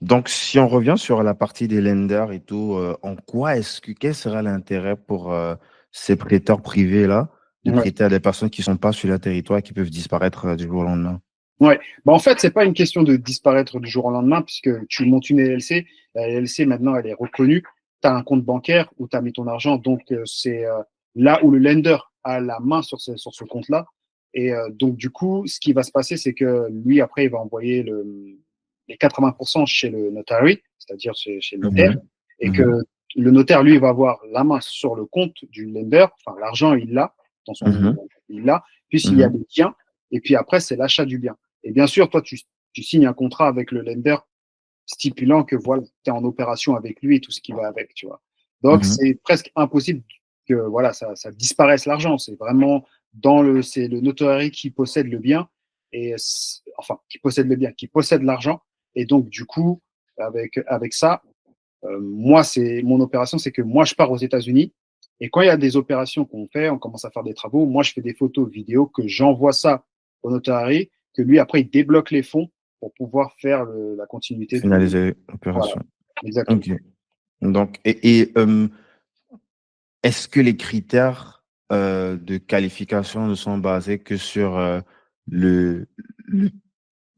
Donc, si on revient sur la partie des lenders et tout, en quoi quel sera l'intérêt pour ces prêteurs privés-là de Ouais. prêter à des personnes qui ne sont pas sur le territoire et qui peuvent disparaître du jour au lendemain? Ouais. Bah, en fait, c'est pas une question de disparaître du jour au lendemain, puisque tu montes une LLC. La LLC, maintenant, elle est reconnue. tu as un compte bancaire où tu as mis ton argent. Donc, c'est là où le lender a la main sur ce compte-là. Et donc, du coup, ce qui va se passer, c'est que lui, après, il va envoyer les 80% chez le notary, c'est-à-dire chez le notaire, Mhm. et que Mhm. le notaire, lui, va avoir la main sur le compte du lender. Enfin, l'argent, il l'a, dans son, Mhm. il l'a, puis il y a Mhm. le bien, et puis après, c'est l'achat du bien. Et bien sûr, toi, tu signes un contrat avec le lender stipulant que voilà, tu es en opération avec lui et tout ce qui va avec, tu vois. Donc, Mhm. c'est presque impossible que voilà, ça disparaisse l'argent. C'est vraiment c'est le notary qui possède le bien et enfin, qui possède le bien, qui possède l'argent. Et donc, du coup, avec ça, moi, c'est mon opération, c'est que moi, je pars aux États-Unis. Et quand il y a des opérations qu'on fait, on commence à faire des travaux, moi, je fais des photos, vidéos, que j'envoie ça au notary, que lui, après, il débloque les fonds pour pouvoir faire la continuité du. Finaliser Voilà, l'opération. exactement. Ok. Donc, est-ce que les critères de qualification ne sont basés que sur le, le-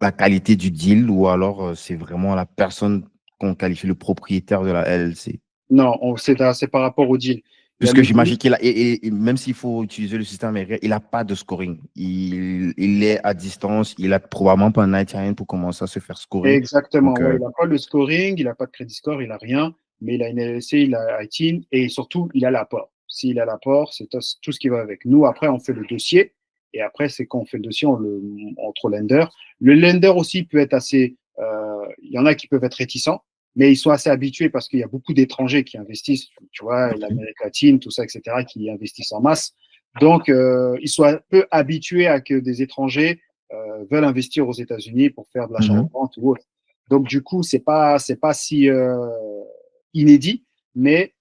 la qualité du deal ou alors c'est vraiment la personne qu'on qualifie le propriétaire de la LLC? Non, c'est par rapport au deal. Il y a Puisque le deal. j'imagine qu'il a, et même s'il faut utiliser le système américain, il n'a pas de scoring. Il est à distance, il a probablement pas un ITIN pour commencer à se faire scorer. Exactement, Donc, ouais, il n'a pas le scoring, il n'a pas de crédit score, il n'a rien, mais il a une LLC, il a ITIN et surtout, il a l'apport. S'il a l'apport, c'est tout ce qui va avec. Nous, après, on fait le dossier et après, c'est quand on fait le dossier, entre lender. Le lender aussi peut être assez. Il y en a qui peuvent être réticents, mais ils sont assez habitués parce qu'il y a beaucoup d'étrangers qui investissent, tu vois, ok. l'Amérique latine, tout ça, etc., qui investissent en masse. Donc, ils sont un peu habitués à que des étrangers veulent investir aux États-Unis pour faire de Mhm. l'achat-revente ou autre. Donc, du coup, c'est pas si inédit, mais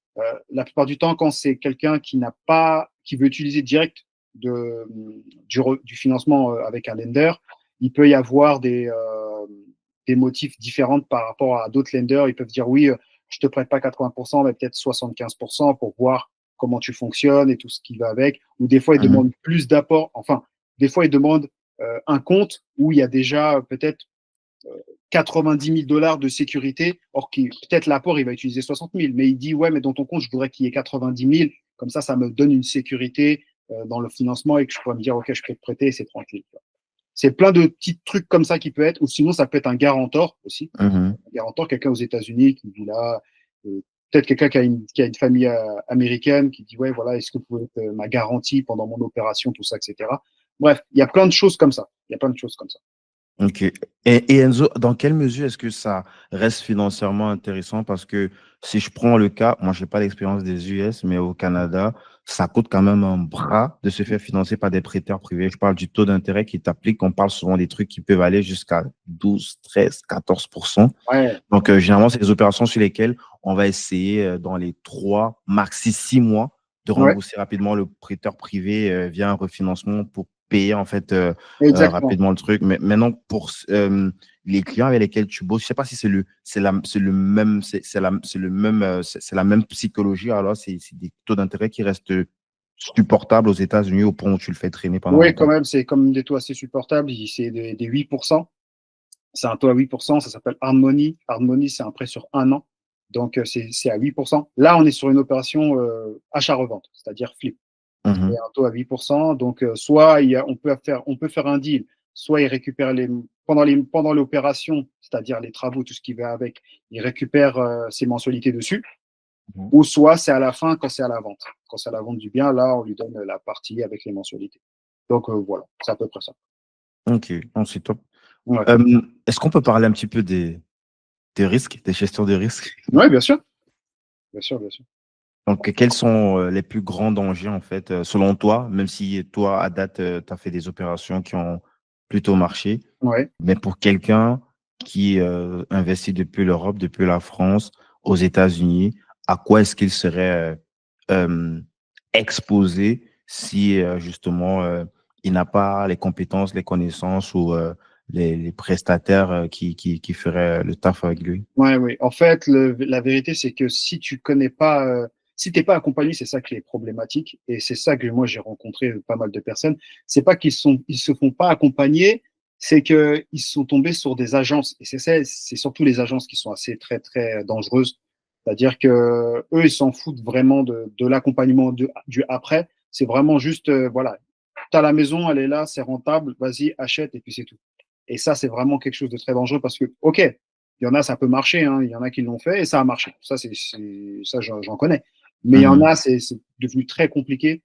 la plupart du temps, quand c'est quelqu'un qui veut utiliser direct du financement avec un lender, il peut y avoir des motifs différents par rapport à d'autres lenders. Ils peuvent dire oui, je te prête pas 80%, mais peut-être 75% pour voir comment tu fonctionnes et tout ce qui va avec. Ou des fois, ils Mhm. demandent plus d'apport. Enfin, des fois, ils demandent un compte où il y a déjà peut-être 90 000 dollars de sécurité, or peut-être l'apport, il va utiliser 60 000, mais il dit, ouais, mais dans ton compte, je voudrais qu'il y ait 90 000, comme ça me donne une sécurité dans le financement et que je pourrais me dire, OK, je peux te prêter, c'est tranquille. C'est plein de petits trucs comme ça qui peut être, ou sinon ça peut être un garantor aussi. Mhm. Un garantor, quelqu'un aux États-Unis qui dit là, peut-être quelqu'un qui a une famille américaine qui dit, ouais, voilà, est-ce que vous pouvez être ma garantie pendant mon opération, tout ça, etc. Bref, il y a plein de choses comme ça. Il y a plein de choses comme ça. Ok. Et Enzo, dans quelle mesure est-ce que ça reste financièrement intéressant? Parce que si je prends le cas, moi, je n'ai pas d'expérience des US, mais au Canada, ça coûte quand même un bras de se faire financer par des prêteurs privés. Je parle du taux d'intérêt qui t'applique. On parle souvent des trucs qui peuvent aller jusqu'à 12, 13, 14%. Ouais, Donc, généralement, c'est des opérations sur lesquelles on va essayer, dans les 3, maxi 6 mois, de ouais, rembourser rapidement le prêteur privé via un refinancement pour payer en fait exactement. rapidement le truc. Mais maintenant, pour les clients avec lesquels tu bosses, je sais pas si c'est le même, c'est la même psychologie. Alors, c'est des taux d'intérêt qui restent supportables aux États-Unis au point où tu le fais traîner pendant Oui, quand longtemps. même, c'est comme des taux assez supportables. C'est des 8%. C'est un taux à 8%. Ça s'appelle Hard Money. Hard Money, c'est un prêt sur un an. Donc, c'est à 8%. Là, on est sur une opération achat-revente, c'est-à-dire flip. C'est Mhm, un taux à 8%. Donc, soit on peut faire un deal, soit il récupère pendant l'opération, c'est-à-dire les travaux, tout ce qui va avec, il récupère ses mensualités dessus. mhm. Ou soit c'est à la fin quand c'est à la vente. Quand c'est à la vente du bien, là, on lui donne la partie avec les mensualités. Donc, voilà, c'est à peu près ça. Ok, non, c'est top. Ouais. Est-ce qu'on peut parler un petit peu des risques, des gestions de risques? Oui, bien sûr. Bien sûr, bien sûr. Donc, quels sont les plus grands dangers, en fait, selon toi, même si toi, à date, tu as fait des opérations qui ont plutôt marché, Ouais. mais pour quelqu'un qui investit depuis l'Europe, depuis la France, aux États-Unis, à quoi est-ce qu'il serait euh, exposé si, justement, il n'a pas les compétences, les connaissances ou les prestataires qui feraient le taf avec lui? Ouais, oui. En fait, la vérité, c'est que si tu connais pas, si t'es pas accompagné, c'est ça qui est problématique. Et c'est ça que moi, j'ai rencontré pas mal de personnes. C'est pas ils se font pas accompagner, c'est qu'ils sont tombés sur des agences. Et c'est surtout les agences qui sont assez très, très dangereuses. C'est-à-dire que eux, ils s'en foutent vraiment de l'accompagnement du après. C'est vraiment juste, voilà, tu as la maison, elle est là, c'est rentable, vas-y, achète et puis c'est tout. Et ça, c'est vraiment quelque chose de très dangereux parce que, OK, il y en a, ça peut marcher, hein, il y en a qui l'ont fait et ça a marché. Ça j'en connais. Mais il y en a, c'est devenu très compliqué,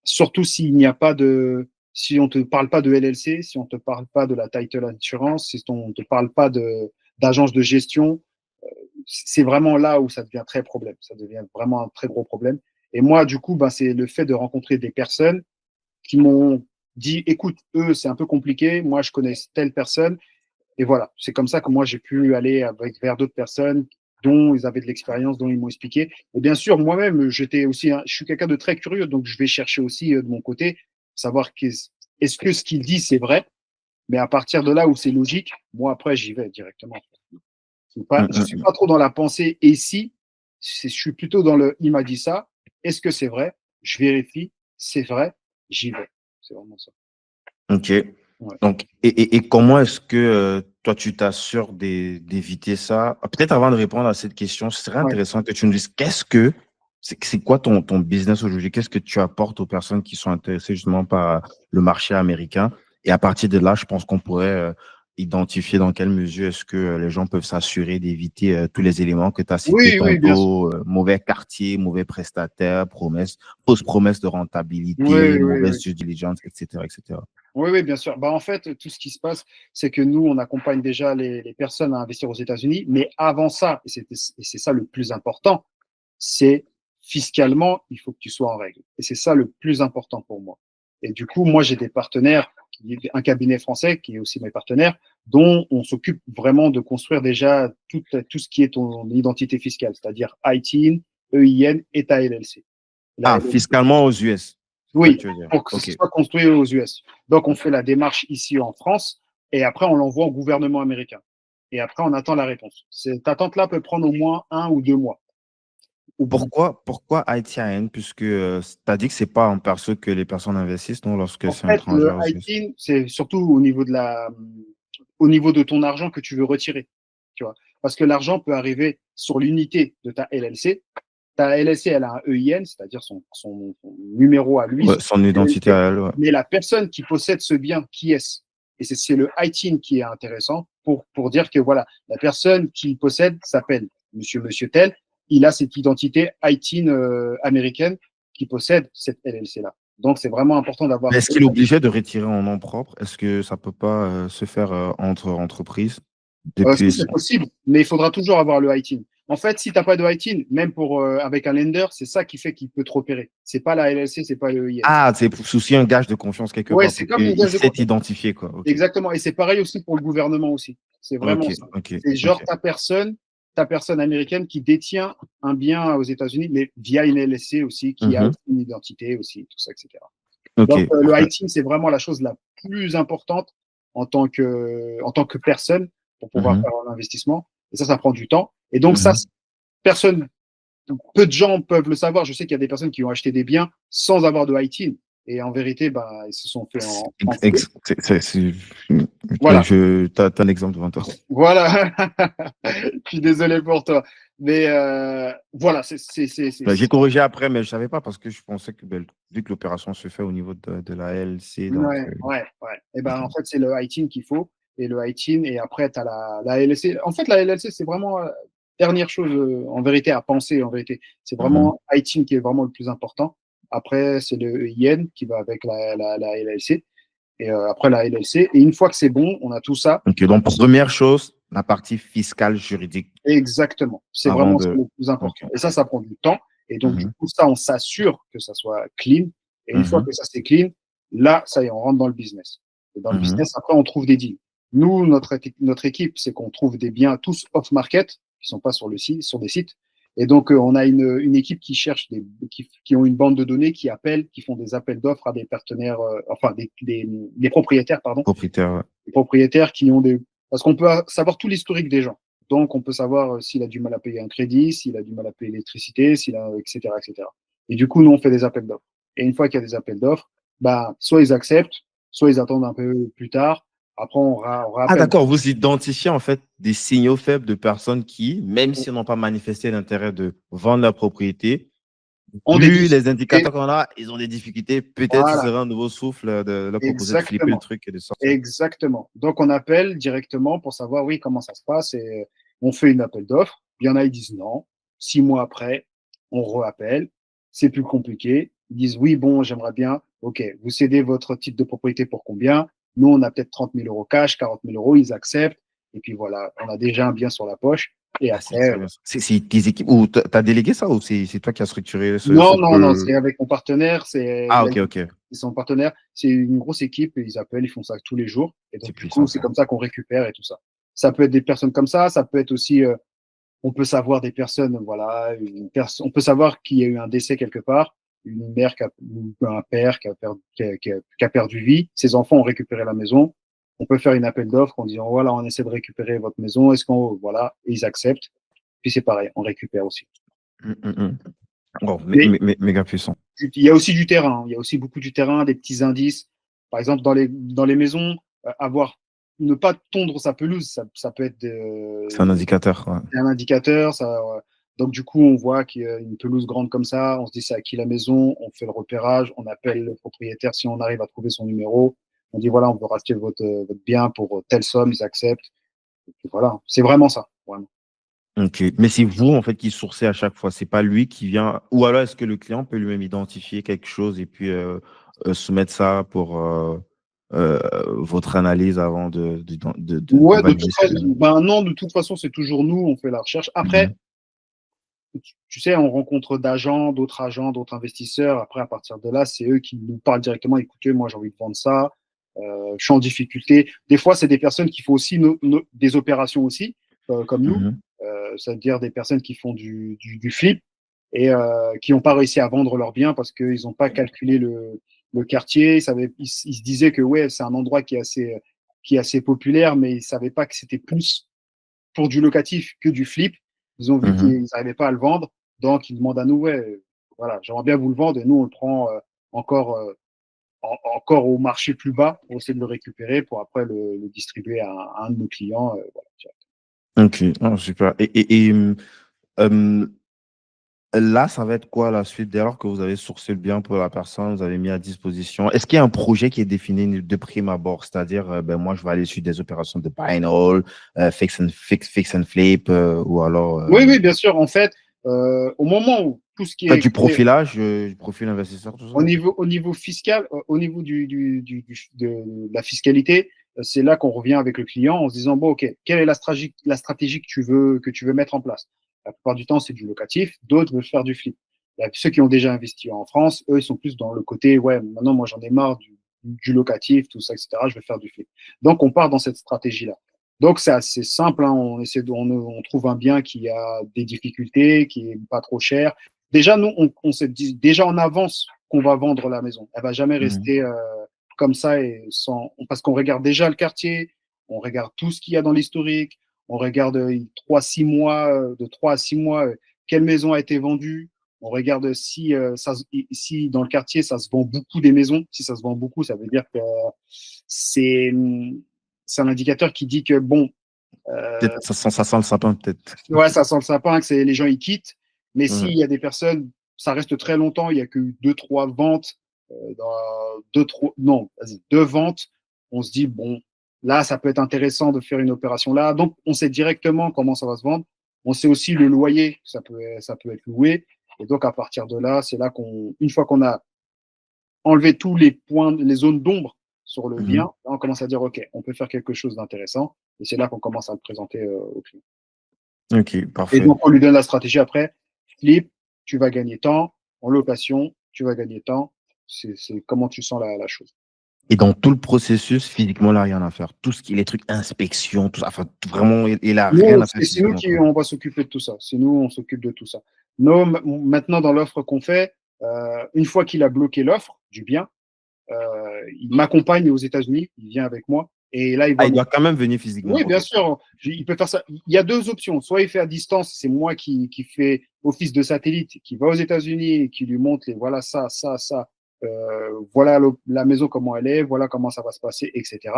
surtout s'il n'y a pas de, si on te parle pas de LLC, si on te parle pas de la title insurance, si on te parle pas d'agence de gestion, c'est vraiment là où ça devient très problème. Ça devient vraiment un très gros problème. Et moi, du coup, ben, c'est le fait de rencontrer des personnes qui m'ont dit, écoute, eux, c'est un peu compliqué. Moi, je connais telle personne. Et voilà, c'est comme ça que moi, j'ai pu aller vers d'autres personnes dont ils avaient de l'expérience, dont ils m'ont expliqué. Et bien sûr, moi-même, j'étais aussi, je suis quelqu'un de très curieux, donc je vais chercher aussi de mon côté, savoir est-ce que ce qu'il dit, c'est vrai. Mais à partir de là où c'est logique, moi, après, j'y vais directement. Je suis pas trop dans la pensée et si, je suis plutôt dans le il m'a dit ça, est-ce que c'est vrai? Je vérifie, c'est vrai, j'y vais. C'est vraiment ça. Ok. Ouais. Donc, et comment est-ce que toi, tu t'assures d'éviter ça? Peut-être avant de répondre à cette question, ce serait Ouais. intéressant que tu nous dises c'est quoi ton business aujourd'hui? Qu'est-ce que tu apportes aux personnes qui sont intéressées justement par le marché américain? Et à partir de là, je pense qu'on pourrait identifier dans quelle mesure est-ce que les gens peuvent s'assurer d'éviter tous les éléments que tu as cités Oui, oui, bien sûr. tantôt, mauvais quartier, mauvais prestataire, fausse promesse de Oui, rentabilité, oui, oui. mauvaise due diligence, etc., etc. Oui, oui, bien sûr. Bah, en fait, tout ce qui se passe, c'est que nous, on accompagne déjà les personnes à investir aux États-Unis. Mais avant ça, et c'est ça le plus important, c'est fiscalement, il faut que tu sois en règle. Et c'est ça le plus important pour moi. Et du coup, moi, j'ai des partenaires, un cabinet français qui est aussi mes partenaires, dont on s'occupe vraiment de construire déjà tout ce qui est ton identité fiscale, c'est-à-dire ITIN, EIN et ta LLC. La Ah, LLC. fiscalement aux US, c'est ça que Oui, tu veux dire. pour que ce OK. soit construit aux US. Donc, on fait la démarche ici en France et après, on l'envoie au gouvernement américain. Et après, on attend la réponse. Cette attente-là peut prendre au moins 1 ou 2 mois. Pourquoi ITIN? Puisque tu as dit que c'est pas en perso que les personnes investissent, non, lorsque En c'est un fait, le étranger aux US. ITIN, c'est surtout au niveau de ton argent que tu veux retirer. Tu vois? Parce que l'argent peut arriver sur l'unité de ta LLC. Ta LLC, elle a un EIN, c'est-à-dire son numéro à lui, Ouais, son son identité LLC. à elle, ouais. Mais la personne qui possède ce bien, qui est-ce? Et c'est le ITIN qui est intéressant pour dire que voilà, la personne qui possède s'appelle monsieur tel, il a cette identité ITIN américaine qui possède cette LLC-là. Donc, c'est vraiment important Mais d'avoir. est-ce qu'il est obligé de retirer en nom propre? Est-ce que ça peut pas se faire entre entreprises Si depuis c'est possible, mais il faudra toujours avoir le ITIN. En fait, si tu n'as pas de ITIN, même avec un lender, c'est ça qui fait qu'il peut te repérer. C'est pas la LLC, c'est pas le EIN. Ah, c'est pour soucier un gage de confiance quelque Ouais, part c'est pour comme une qu'il gage de s'est confiance. identifié, quoi. OK. Exactement. Et c'est pareil aussi pour le gouvernement aussi. C'est OK, vraiment ça. OK, C'est OK. genre ta personne américaine qui détient un bien aux États-Unis, mais via une LLC aussi, qui a Mhm. aussi une identité aussi, tout ça, etc. Donc, OK, le parfait. ITIN, c'est vraiment la chose la plus importante en tant que personne pour pouvoir Mhm. faire un investissement. Et ça prend du temps. Et donc, ça, Mhm. personne, peu de gens peuvent le savoir. Je sais qu'il y a des personnes qui ont acheté des biens sans avoir de ITIN. Et en vérité, bah, ils se sont fait en fou. Ouais, Voilà. t'as un exemple devant toi. Voilà. Je suis désolé pour toi. Mais voilà, J'ai corrigé après, mais je savais pas parce que je pensais que vu que l'opération se fait au niveau de la LC, donc. ouais, ouais, ouais. Et ben, Ok. en fait, c'est le ITIN qu'il faut. Et le ITIN, et après, tu as la LLC. En fait, la LLC, c'est vraiment dernière chose, en vérité, à penser, en vérité. C'est Mhm. vraiment ITIN qui est vraiment le plus important. Après, c'est le EIN qui va avec la LLC. Et après, la LLC. Et une fois que c'est bon, on a tout ça. Ok, donc première chose, la partie fiscale juridique Exactement. C'est avant vraiment de. le plus Ok. important. Et ça prend du temps. Et donc, du Mhm. coup, ça, on s'assure que ça soit clean. Et une fois Mhm. que ça c'est clean, là, ça y est, on rentre dans le business. Et dans le Mhm. business, après, on trouve des deals. Nous, notre équipe, c'est qu'on trouve des biens tous off-market, qui sont pas sur le site, sur des sites. Et donc, on a une équipe qui cherche qui ont une bande de données, qui appellent, qui font des appels d'offres à des partenaires, enfin, des propriétaires, pardon, Propriétaire, ouais. les propriétaires qui ont des. Parce qu'on peut savoir tout l'historique des gens. Donc, on peut savoir s'il a du mal à payer un crédit, s'il a du mal à payer l'électricité, etc., etc. Et du coup, nous, on fait des appels d'offres. Et une fois qu'il y a des appels d'offres, bah, soit ils acceptent, soit ils attendent un peu plus tard. Après, on Ah, rappelle. d'accord, vous identifiez en fait des signaux faibles de personnes qui, même s'ils n'ont pas manifesté l'intérêt de vendre la propriété, Ont des vu les difficultés. indicateurs qu'on a, ils ont des difficultés. Peut-être ce Voilà, serait un nouveau souffle de leur proposer de flipper le exactement. truc et de sortir. Exactement. Donc, on appelle directement pour savoir, oui, comment ça se passe. Et on fait une appel d'offres. Il y en a, ils disent non. 6 mois après, on reappelle. C'est plus compliqué. Ils disent, oui, bon, j'aimerais bien. OK, vous cédez votre titre de propriété pour combien? Nous, on a peut-être 30 000 euros cash, 40 000 euros. Ils acceptent. Et puis voilà, on a déjà un bien sur la poche. Et Ah, c'est après, très bien. C'est tes équipes ou t'as délégué ça ou c'est toi qui as structuré non, non, non, c'est avec mon partenaire. Ah, ok, ok. Ils sont partenaires. C'est une grosse équipe. Ils appellent, ils font ça tous les jours. Et C'est donc, du coup, puissant c'est ça. comme ça qu'on récupère et tout ça. Ça peut être des personnes comme ça peut être aussi, on peut savoir des personnes, voilà, on peut savoir qu'il y a eu un décès quelque part, une mère ou un père qui a perdu vie. Ses enfants ont récupéré la maison. On peut faire une appel d'offres en disant, voilà, on essaie de récupérer votre maison. Est-ce qu'on, voilà, et ils acceptent. Puis c'est pareil, on récupère aussi. Mm. Oh, Mais méga puissant. il y a aussi du terrain. Il y a aussi beaucoup du terrain, des petits indices. Par exemple, dans les maisons, ne pas tondre sa pelouse, ça peut être C'est un indicateur. Ouais. un indicateur. Donc, du coup, on voit qu'il y a une pelouse grande comme ça. On se dit, c'est à qui la maison? On fait le repérage. On appelle le propriétaire si on arrive à trouver son numéro. On dit, voilà, on veut racheter votre bien pour telle somme. Ils acceptent. Et puis voilà, c'est vraiment ça. Vraiment. Ok. Mais c'est vous en fait qui sourcez à chaque fois. C'est pas lui qui vient. Ou alors est-ce que le client peut lui-même identifier quelque chose et puis soumettre ça pour votre analyse avant de Ouais, de toute valider ce façon, que. ben non, de toute façon, c'est toujours nous, on fait la recherche. Après, Mhm. tu sais, on rencontre agents, d'autres investisseurs. Après, à partir de là, c'est eux qui nous parlent directement. Écoutez, moi, j'ai envie de vendre ça. Je suis en difficulté. Des fois, c'est des personnes qui font aussi des opérations aussi, comme nous. Mhm. C'est-à-dire des personnes qui font du flip et qui n'ont pas réussi à vendre leur bien parce qu'ils n'ont pas calculé le quartier. Ils se disaient que ouais, c'est un endroit qui est assez populaire, mais ils ne savaient pas que c'était plus pour du locatif que du flip. Ils ont vu Mhm. qu'ils n'arrivaient pas à le vendre, donc ils demandent à nous, ouais, voilà, j'aimerais bien vous le vendre, et nous, on le prend encore, encore au marché plus bas pour essayer de le récupérer, pour après le distribuer à un de nos clients. Voilà. Ok. Ah, super. Euh, là, ça va être quoi la suite? Dès lors que vous avez sourcé le bien pour la personne, vous avez mis à disposition, est-ce qu'il y a un projet qui est défini de prime abord? C'est-à-dire, ben, moi, je vais aller sur des opérations de buy and hold, fix and flip, ou alors Oui, oui, bien sûr. En fait, au moment où tout ce qui faites est du profilage, du profil investisseur, tout ça? au niveau fiscal, au niveau de la fiscalité, c'est là qu'on revient avec le client en se disant, bon, OK, quelle est la stratégie que tu veux mettre en place? La plupart du temps, c'est du locatif, d'autres veulent faire du flip. Ceux qui ont déjà investi en France, eux, ils sont plus dans le côté, ouais, maintenant, moi, j'en ai marre du locatif, tout ça, etc. Je vais faire du flip. Donc, on part dans cette stratégie-là. Donc, c'est assez simple, hein. On trouve un bien qui a des difficultés, qui est pas trop cher. Déjà, nous, on se dit déjà en avance qu'on va vendre la maison. Elle va jamais Mhm. rester comme ça et parce qu'on regarde déjà le quartier, on regarde tout ce qu'il y a dans l'historique, on regarde 3 à 6 mois, de 3 à 6 mois, quelle maison a été vendue. On regarde si dans le quartier ça se vend beaucoup des maisons. Si ça se vend beaucoup, ça veut dire que c'est c'est un indicateur qui dit que bon, Peut-être ça sent le sapin, peut-être. ouais, ça sent le sapin, que les gens ils quittent. Mais s'il Mhm. y a des personnes, ça reste très longtemps. Il y a que deux, trois ventes, deux, trois, non, vas-y, deux ventes. On se dit bon, là, ça peut être intéressant de faire une opération là. Donc, on sait directement comment ça va se vendre. On sait aussi le loyer, ça peut être loué. Et donc, à partir de là, c'est là une fois qu'on a enlevé tous les points, les zones d'ombre sur le bien, Mhm. là, on commence à dire ok, on peut faire quelque chose d'intéressant. Et c'est là qu'on commence à le présenter au client. Ok, Et parfait. donc, on lui donne la stratégie après. Flip, tu vas gagner temps. En location, tu vas gagner temps. C'est comment tu sens la chose. Et dans tout le processus, physiquement, il n'a rien à faire. Tout ce qui est les trucs inspection, tout ça, enfin, vraiment, il n'a rien Nous, à faire c'est nous physiquement, qui quoi. on va s'occuper de tout ça. C'est nous, on s'occupe de tout ça. Nous, maintenant, dans l'offre qu'on fait, une fois qu'il a bloqué l'offre du bien, il m'accompagne aux États-Unis. Il vient avec moi. Et là, il Ah, va il me. doit quand même venir physiquement. Oui, bien Ok. sûr, il peut faire ça. Il y a deux options. Soit il fait à distance, c'est moi qui fais office de satellite, qui va aux États-Unis et qui lui montre voilà ça, voilà la maison comment elle est, voilà comment ça va se passer, etc.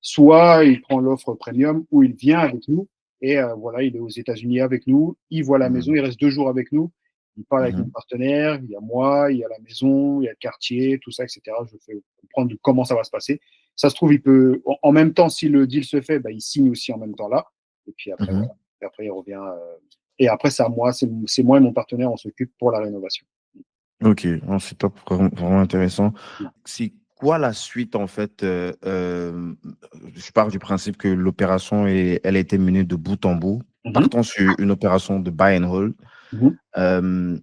soit il prend l'offre premium où il vient avec nous et voilà, il est aux États-Unis avec nous, il voit la maison, Mhm. il reste 2 jours avec nous, il parle avec mon Mhm. partenaire, il y a moi, il y a la maison, il y a le quartier, tout ça, etc. Je fais comprendre comment ça va se passer. Ça se trouve, il peut, en même temps, si le deal se fait, bah, il signe aussi en même temps là. Et puis après, voilà. Mhm. Et après, il revient. Et après, c'est à moi, c'est moi et mon partenaire, on s'occupe pour la rénovation. Ok, non, c'est top, vraiment, vraiment intéressant. C'est quoi la suite en fait je pars du principe que l'opération elle a été menée de bout en bout. Mhm, Partons sur une opération de buy and hold. mhm. Euh,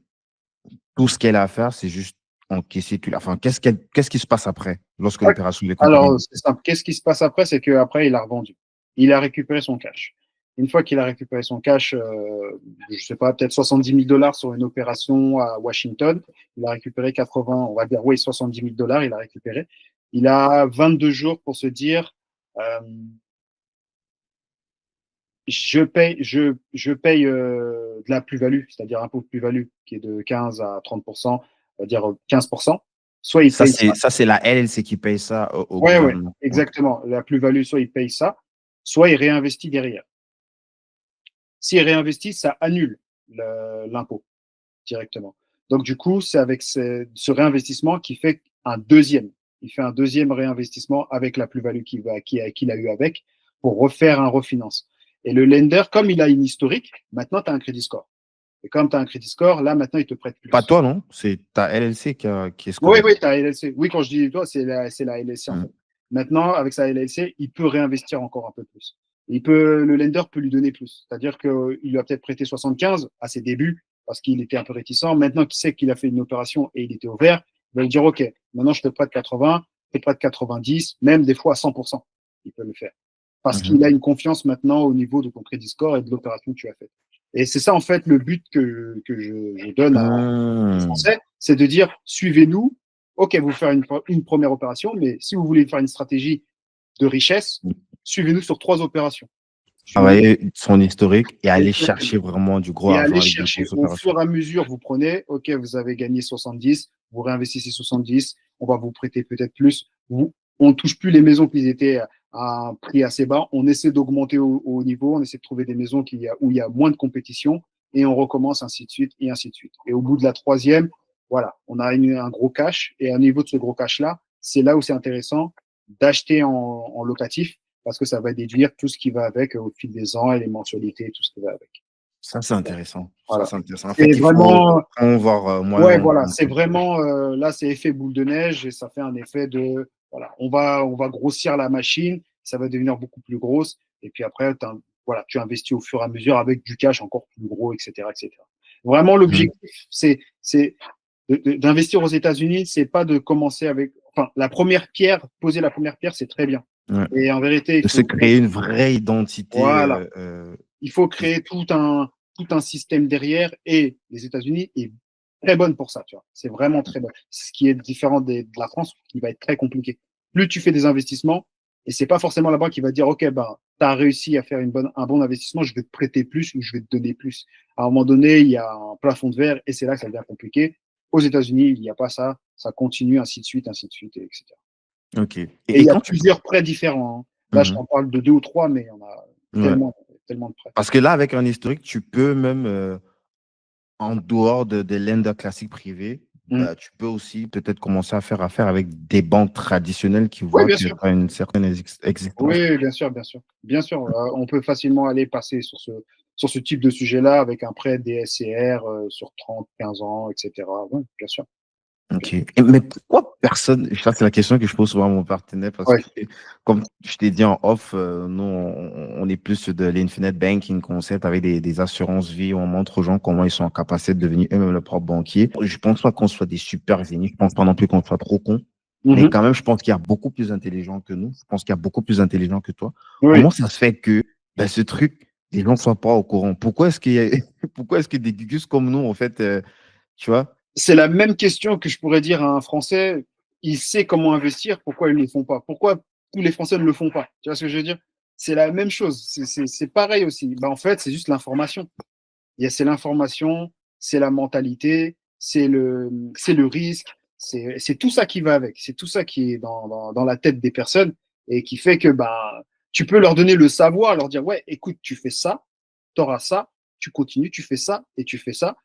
Tout ce qu'elle a à faire, c'est juste encaisser tout. Enfin, qu'est-ce qui se passe après lorsque Ouais. l'opération est complètement Alors, bouclée? c'est simple. Qu'est-ce qui se passe après? C'est qu'après, il a revendu. Il a récupéré son cash. Une fois qu'il a récupéré son cash, je sais pas, peut-être 70 000 $ sur une opération à Washington, il a récupéré 80, on va dire, oui, 70 000 $, il a récupéré. Il a 22 jours pour se dire, euh, je paye de la plus-value, c'est-à-dire un pot de plus-value qui est de 15 à 30%, on va dire 15%. Soit il paye ça. Ça, c'est la LLC qui paye ça au Ouais, ouais, gouvernement. Ok. exactement. La plus-value, soit il paye ça, soit il réinvestit derrière. S'il réinvestit, ça annule l'impôt directement. Donc, du coup, c'est avec ce réinvestissement qu'il fait un deuxième. Il fait un deuxième réinvestissement avec la plus-value qu'il a eu avec pour refaire un refinance. Et le lender, comme il a une historique, maintenant, tu as un crédit score. Et comme tu as un crédit score, là, maintenant, il te prête Pas plus. toi, non? C'est ta LLC qui est Oui, scorée. oui, tu as LLC. Oui, quand je dis toi, c'est la LLC en Hmm. fait. Maintenant, avec sa LLC, il peut réinvestir encore un peu plus. Le lender peut lui donner plus. C'est-à-dire qu'il lui a peut-être prêté 75 à ses débuts parce qu'il était un peu réticent. Maintenant qu'il sait qu'il a fait une opération et il était ouvert, il va lui dire, OK, maintenant je te prête 80, je te prête 90, même des fois à 100%. Il peut le faire. Parce qu'il a Mhm. une confiance maintenant au niveau de ton crédit score et de l'opération que tu as faite. Et c'est ça, en fait, le but que je donne aux Hmm. Français, c'est de dire, suivez-nous. OK, vous faire une première opération, mais si vous voulez faire une stratégie de richesse, suivez-nous sur 3 opérations. Suivez-nous. Travailler son historique et aller Exactement. chercher vraiment du gros Et argent aller avec des chercher grosses au opérations. fur et à mesure, vous prenez, OK, vous avez gagné 70, vous réinvestissez 70, on va vous prêter peut-être plus. On ne touche plus les maisons qui étaient à un prix assez bas. On essaie d'augmenter au niveau, on essaie de trouver des maisons où il y a moins de compétition et on recommence ainsi de suite et ainsi de suite. Et au bout de la troisième, voilà, on a un gros cash et au niveau de ce gros cash-là, c'est là où c'est intéressant d'acheter en locatif parce que ça va déduire tout ce qui va avec au fil des ans et les mensualités, tout ce qui va avec. Ça, c'est intéressant. Ça, Voilà. c'est intéressant. En C'est fait, il faut vraiment, voir moyen ouais, long voilà, terme. c'est vraiment, là, c'est effet boule de neige et ça fait un effet de, voilà, on va grossir la machine, ça va devenir beaucoup plus grosse et puis après, voilà, tu investis au fur et à mesure avec du cash encore plus gros, etc., etc. Vraiment, Mhm. l'objectif, c'est d'investir aux États-Unis, c'est pas de commencer avec, enfin, poser la première pierre, c'est très bien. Ouais. Et en vérité, il De se faut, créer une vraie identité. voilà, il faut créer tout un système derrière et les États-Unis est très bonne pour ça, tu vois. C'est vraiment très bon. C'est ce qui est différent de la France, qui va être très compliqué. Plus tu fais des investissements, et c'est pas forcément la banque qui va dire, OK, ben, tu as réussi à faire un bon investissement, je vais te prêter plus ou je vais te donner plus. À un moment donné, il y a un plafond de verre et c'est là que ça devient compliqué. Aux États-Unis, il n'y a pas ça. Ça continue, ainsi de suite, etc. Ok. Et il Et y a quand tu... plusieurs prêts différents, hein. Là, je Mhm. t'en parle de 2 ou 3, mais il y en a Ouais. tellement, tellement de prêts. Parce que là, avec un historique, tu peux même, en dehors des lenders classiques privés, Mm. bah, tu peux aussi peut-être commencer à faire affaire avec des banques traditionnelles qui Oui, voient bien que tu sûr. as une certaine existence. Oui, bien sûr, bien sûr. Bien sûr, on peut facilement aller passer sur ce type de sujet-là avec un prêt DSCR sur 30, 15 ans, etc. Oui, bien sûr. Ok. Mais pourquoi personne, ça c'est la question que je pose souvent à mon partenaire, parce Ouais. que comme je t'ai dit en off, nous on est plus de l'infinite banking concept avec des assurances vie, on montre aux gens comment ils sont en capacité de devenir eux-mêmes leur propre banquier. Je pense pas qu'on soit des super génies, je pense pas non plus qu'on soit trop cons, mais Mhm. quand même je pense qu'il y a beaucoup plus intelligents que nous, je pense qu'il y a beaucoup plus intelligents que toi. Oui, Comment ça se fait que ben, ce truc, les gens ne soient pas au courant? Pourquoi est-ce qu'il y a, pourquoi est-ce que des gugus comme nous, en fait, tu vois? c'est la même question que je pourrais dire à un Français. Il sait comment investir, pourquoi ils ne le font pas? Pourquoi tous les Français ne le font pas? Tu vois ce que je veux dire? C'est la même chose. C'est pareil aussi. Ben, en fait, c'est juste l'information. C'est l'information, c'est la mentalité, c'est le risque, c'est tout ça qui va avec. C'est tout ça qui est dans la tête des personnes. et qui fait que bah, tu peux leur donner le savoir, leur dire, ouais, écoute, tu fais ça, tu auras ça, tu continues, tu fais ça et tu fais ça.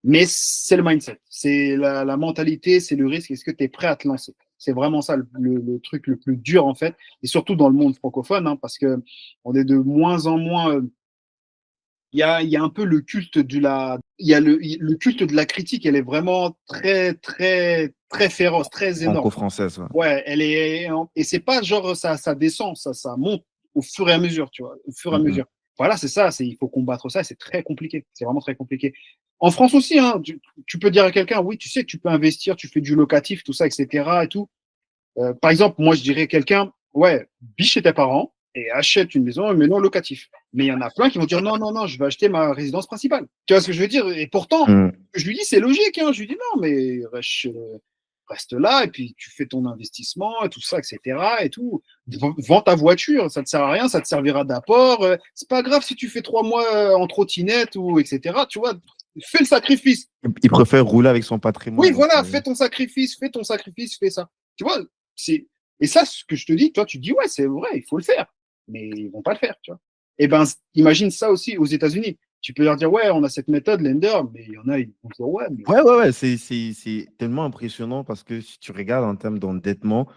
Mais c'est le mindset, c'est la mentalité, c'est le risque. Est-ce que tu es prêt à te lancer? C'est vraiment ça le truc le plus dur, en fait, et surtout dans le monde francophone, hein, parce que on est de moins en moins. Il y a un peu le culte de la. Il y a le culte de la critique, elle est vraiment très, très, très féroce, très énorme. Franco-française. Ouais. Ouais, elle est. Et c'est pas genre ça descend, ça monte au fur et à mesure, tu vois, au fur et à mesure. Voilà, c'est ça, il faut combattre ça, c'est très compliqué, c'est vraiment très compliqué. En France aussi, hein, tu peux dire à quelqu'un, oui, tu sais que tu peux investir, tu fais du locatif, tout ça, etc. et tout. Par exemple, moi, je dirais à quelqu'un, ouais, biche chez tes parents et achète une maison, mais non locatif. Mais il y en a plein qui vont dire, non, non, non, je vais acheter ma résidence principale. Tu vois ce que je veux dire? Et pourtant, je lui dis, c'est logique, hein. Je lui dis, non, mais reste là et puis tu fais ton investissement et tout ça, etc. et tout. Vends ta voiture, ça ne te sert à rien, ça te servira d'apport. C'est pas grave si tu fais 3 mois en trottinette ou etc. Tu vois, fais le sacrifice. Il préfère rouler avec son patrimoine. Oui, voilà, fais ton sacrifice, fais ça. Tu vois, et ça, ce que je te dis, toi, tu te dis, ouais, c'est vrai, il faut le faire. Mais ils vont pas le faire, tu vois. Et ben, imagine ça aussi aux États-Unis. Tu peux leur dire, ouais, on a cette méthode, Lender, mais il y en a, ils vont dire, ouais, mais. Ouais, c'est tellement impressionnant parce que si tu regardes en termes d'endettement,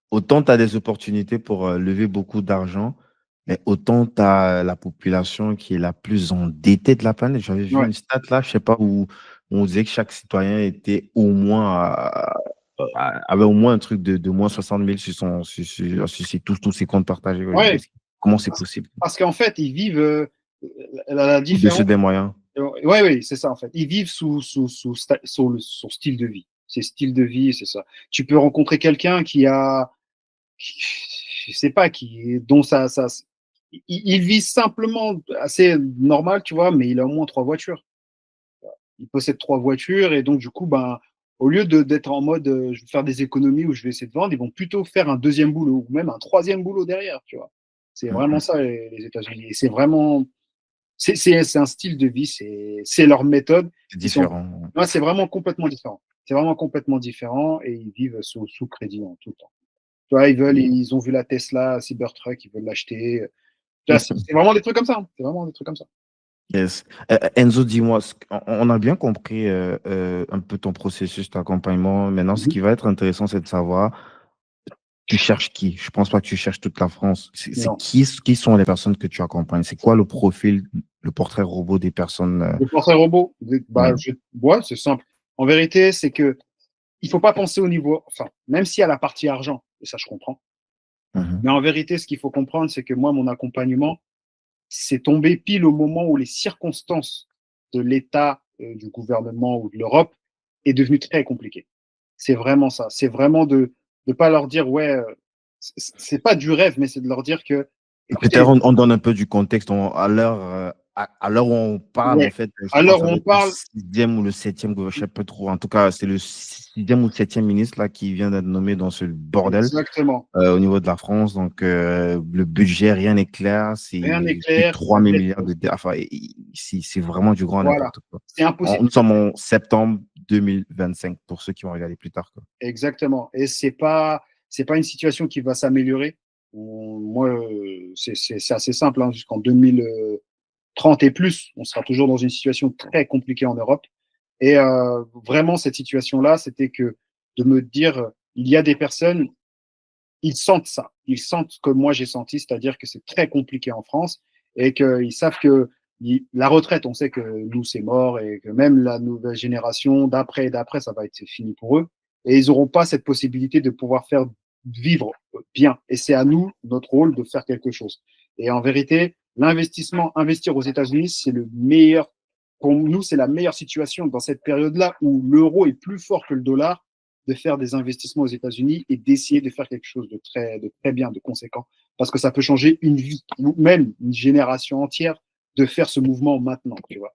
autant tu as des opportunités pour lever beaucoup d'argent, mais autant tu as la population qui est la plus endettée de la planète. J'avais vu Ouais. une stat là, je sais pas, où on disait que chaque citoyen était au moins avait au moins un truc de moins 60 000 sur tous ses comptes partagés. Ouais, je Ouais. dis, comment c'est possible? Parce qu'en fait, ils vivent la Au-dessus différence. des moyens. Oui, c'est ça, en fait. Ils vivent son style de vie. C'est style de vie, c'est ça. Tu peux rencontrer quelqu'un je sais pas, dont il vit simplement assez normal, tu vois, mais il a au moins 3 voitures. Il possède 3 voitures et donc, du coup, ben, au lieu d'être en mode je vais faire des économies ou je vais essayer de vendre, ils vont plutôt faire un deuxième boulot ou même un troisième boulot derrière, tu vois. C'est vraiment ça, les États-Unis. Et c'est vraiment, c'est un style de vie, c'est leur méthode. C'est différent. Ouais, c'est vraiment complètement différent. C'est vraiment complètement différent et ils vivent sous crédit en tout le temps. Tu vois, ils ont vu la Tesla Cybertruck, ils veulent l'acheter. Tu vois, c'est vraiment des trucs comme ça, hein. C'est vraiment des trucs comme ça. Yes. Enzo, dis-moi, on a bien compris un peu ton processus d'accompagnement. Maintenant, ce qui va être intéressant, c'est de savoir, tu cherches qui? Je pense pas que tu cherches toute la France. C'est Non. qui sont les personnes que tu accompagnes? C'est quoi le profil, le portrait robot des personnes? Le portrait robot, bah, Ouais. ouais, c'est simple. En vérité, c'est que il faut pas penser au niveau, enfin, même s'il y a la partie argent, et ça je comprends, Mhm. mais en vérité, ce qu'il faut comprendre, c'est que moi, mon accompagnement, c'est tombé pile au moment où les circonstances de l'État, du gouvernement ou de l'Europe est devenu très compliqué. C'est vraiment ça. C'est vraiment de ne pas leur dire, ouais, c'est pas du rêve, mais c'est de leur dire que, Peut-être écoutez, on donne un peu du contexte. À l'heure où on parle, en ouais, fait, je à pense que l'heure ça où doit on être le parle, sixième ou le septième, je sais pas trop. En tout cas, c'est le sixième ou septième ministre là, qui vient d'être nommé dans ce bordel. exactement, Au niveau de la France. Donc, le budget, rien n'est clair. rien n'est C'est plus de clair, 3 000 milliards de dettes. Enfin, c'est vraiment du grand voilà, n'importe quoi. c'est impossible. Nous sommes en septembre 2025 pour ceux qui vont regarder plus tard, quoi. Exactement. Et c'est pas une situation qui va s'améliorer. Moi, c'est assez simple, hein, jusqu'en 2030 et plus, on sera toujours dans une situation très compliquée en Europe. Et vraiment, cette situation-là, c'était que de me dire, il y a des personnes, ils sentent ça. Ils sentent ce que moi j'ai senti, c'est-à-dire que c'est très compliqué en France et qu'ils savent que la retraite, on sait que nous, c'est mort et que même la nouvelle génération d'après et d'après, ça va être fini pour eux. Et ils n'auront pas cette possibilité de pouvoir faire vivre bien. Et c'est à nous, notre rôle, de faire quelque chose. Et en vérité, investir aux États-Unis, c'est le meilleur. Pour nous, c'est la meilleure situation dans cette période-là où l'euro est plus fort que le dollar, de faire des investissements aux États-Unis et d'essayer de faire quelque chose de très bien, de conséquent, parce que ça peut changer une vie, ou même une génération entière, de faire ce mouvement maintenant, tu vois.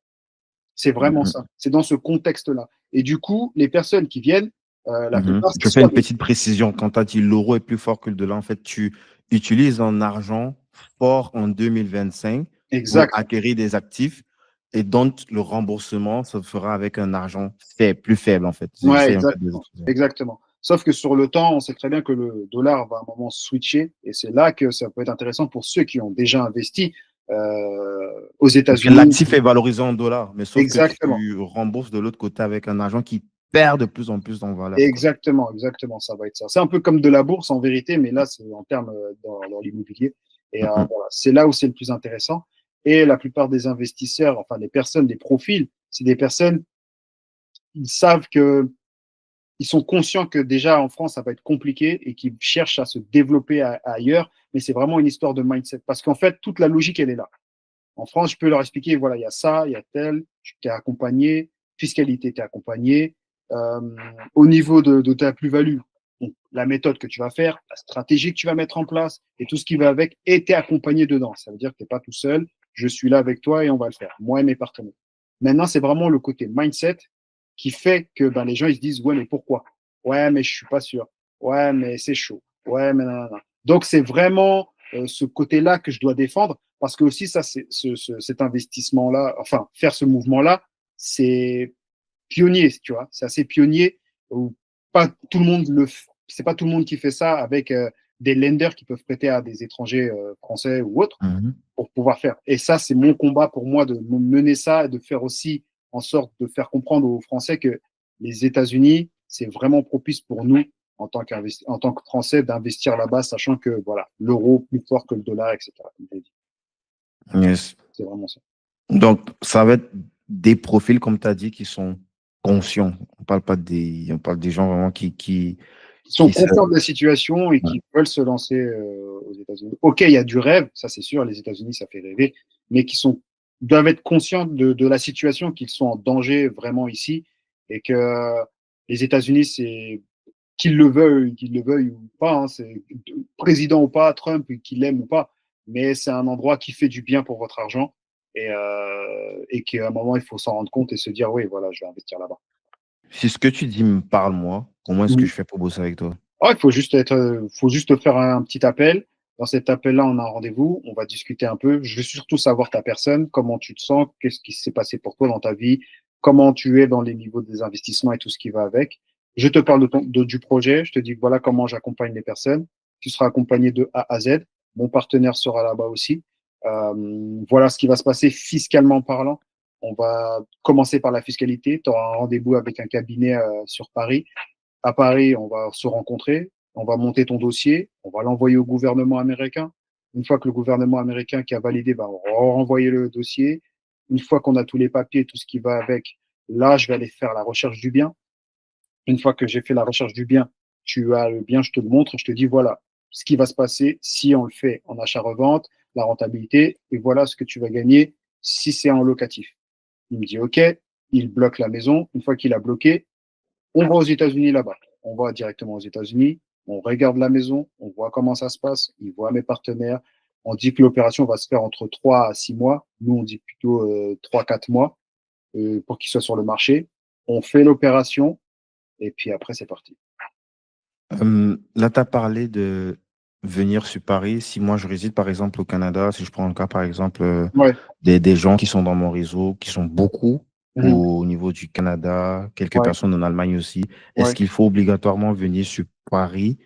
C'est vraiment Mhm. ça. C'est dans ce contexte-là. Et du coup, les personnes qui viennent, la Mhm. plupart, Je c'est fais soit une petite précision. Quand tu as dit l'euro est plus fort que le dollar, en fait, tu utilises un argent fort en 2025 pour exact, acquérir des actifs et donc le remboursement se fera avec un argent faible, plus faible, en fait. ouais, J'essaie un peu de exactement, l'expliquer. exactement. Sauf que sur le temps, on sait très bien que le dollar va à un moment switcher et c'est là que ça peut être intéressant pour ceux qui ont déjà investi aux Donc, États-Unis. l'actif est valorisé en dollars, mais sauf que Exactement. tu rembourses de l'autre côté avec un argent qui perd de plus en plus en valeur, quoi. Exactement, exactement, ça va être ça. C'est un peu comme de la bourse en vérité, mais là, c'est en termes dans l'immobilier. Et Mhm. voilà, c'est là où c'est le plus intéressant. Et la plupart des investisseurs, enfin les personnes, les profils, c'est des personnes, ils savent que, ils sont conscients que déjà en France, ça va être compliqué et qu'ils cherchent à se développer ailleurs. Mais c'est vraiment une histoire de mindset. Parce qu'en fait, toute la logique, elle est là. En France, je peux leur expliquer, voilà, il y a ça, il y a tel, tu t'es accompagné, fiscalité, t'es accompagné. Euh, Au niveau de ta plus-value, donc, la méthode que tu vas faire, la stratégie que tu vas mettre en place et tout ce qui va avec, et t'es accompagné dedans. Ça veut dire que t'es pas tout seul, je suis là avec toi et on va le faire, moi et mes partenaires. Maintenant, c'est vraiment le côté mindset qui fait que ben, les gens ils se disent, ouais, mais pourquoi? Ouais, mais je suis pas sûr. Ouais, mais c'est chaud. Ouais, mais non, non, non. Donc, c'est vraiment ce côté-là que je dois défendre parce que aussi, ça, cet investissement-là, enfin, faire ce mouvement-là, c'est pionnier, tu vois. C'est assez pionnier où pas tout le monde c'est pas tout le monde qui fait ça avec des lenders qui peuvent prêter à des étrangers français ou autres Mhm. pour pouvoir faire. Et ça, c'est mon combat pour moi de mener ça et de faire aussi en sorte de faire comprendre aux Français que les États-Unis, c'est vraiment propice pour nous en tant que Français d'investir là-bas, sachant que voilà, l'euro plus fort que le dollar, etc. Yes. C'est vraiment ça. Donc, ça va être des profils, comme tu as dit, qui sont conscients. On parle des gens vraiment Qui sont qui se... conscients de la situation et Ouais. qui veulent se lancer aux États-Unis. Ok, il y a du rêve, ça c'est sûr, les États-Unis, ça fait rêver, mais doivent être conscients de la situation, qu'ils sont en danger vraiment ici et que les États-Unis, c'est qu'ils le veuillent ou pas, hein, c'est président ou pas, Trump, qu'il l'aime ou pas, mais c'est un endroit qui fait du bien pour votre argent et qu'à un moment, il faut s'en rendre compte et se dire, oui, voilà, je vais investir là-bas. Si ce que tu dis me parle, moi, comment est-ce que je fais pour bosser avec toi? Ah, faut juste faire un petit appel. Dans cet appel-là, on a un rendez-vous, on va discuter un peu. Je veux surtout savoir ta personne, comment tu te sens, qu'est-ce qui s'est passé pour toi dans ta vie, comment tu es dans les niveaux des investissements et tout ce qui va avec. Je te parle du projet, je te dis voilà comment j'accompagne les personnes. Tu seras accompagné de A à Z. Mon partenaire sera là-bas aussi. Voilà ce qui va se passer fiscalement parlant. On va commencer par la fiscalité. Tu auras un rendez-vous avec un cabinet sur Paris. À Paris, on va se rencontrer, on va monter ton dossier, on va l'envoyer au gouvernement américain. Une fois que le gouvernement américain qui a validé va renvoyer le dossier, une fois qu'on a tous les papiers, tout ce qui va avec, là, je vais aller faire la recherche du bien. Une fois que j'ai fait la recherche du bien, tu as le bien, je te le montre, je te dis voilà ce qui va se passer si on le fait en achat-revente, la rentabilité, et voilà ce que tu vas gagner si c'est en locatif. Il me dit OK, il bloque la maison. Une fois qu'il a bloqué, on va aux États-Unis là-bas. On va directement aux États-Unis, on regarde la maison, on voit comment ça se passe, il voit mes partenaires. On dit que l'opération va se faire entre 3 à 6 mois. Nous, on dit plutôt 3-4 mois pour qu'il soit sur le marché. On fait l'opération et puis après, c'est parti. Là, tu as parlé de venir sur Paris. Si moi, je réside, par exemple, au Canada, si je prends le cas, par exemple, Ouais. des gens qui sont dans mon réseau, qui sont beaucoup Mhm. au niveau du Canada, quelques Ouais. personnes en Allemagne aussi, est-ce Ouais. qu'il faut obligatoirement venir sur Paris?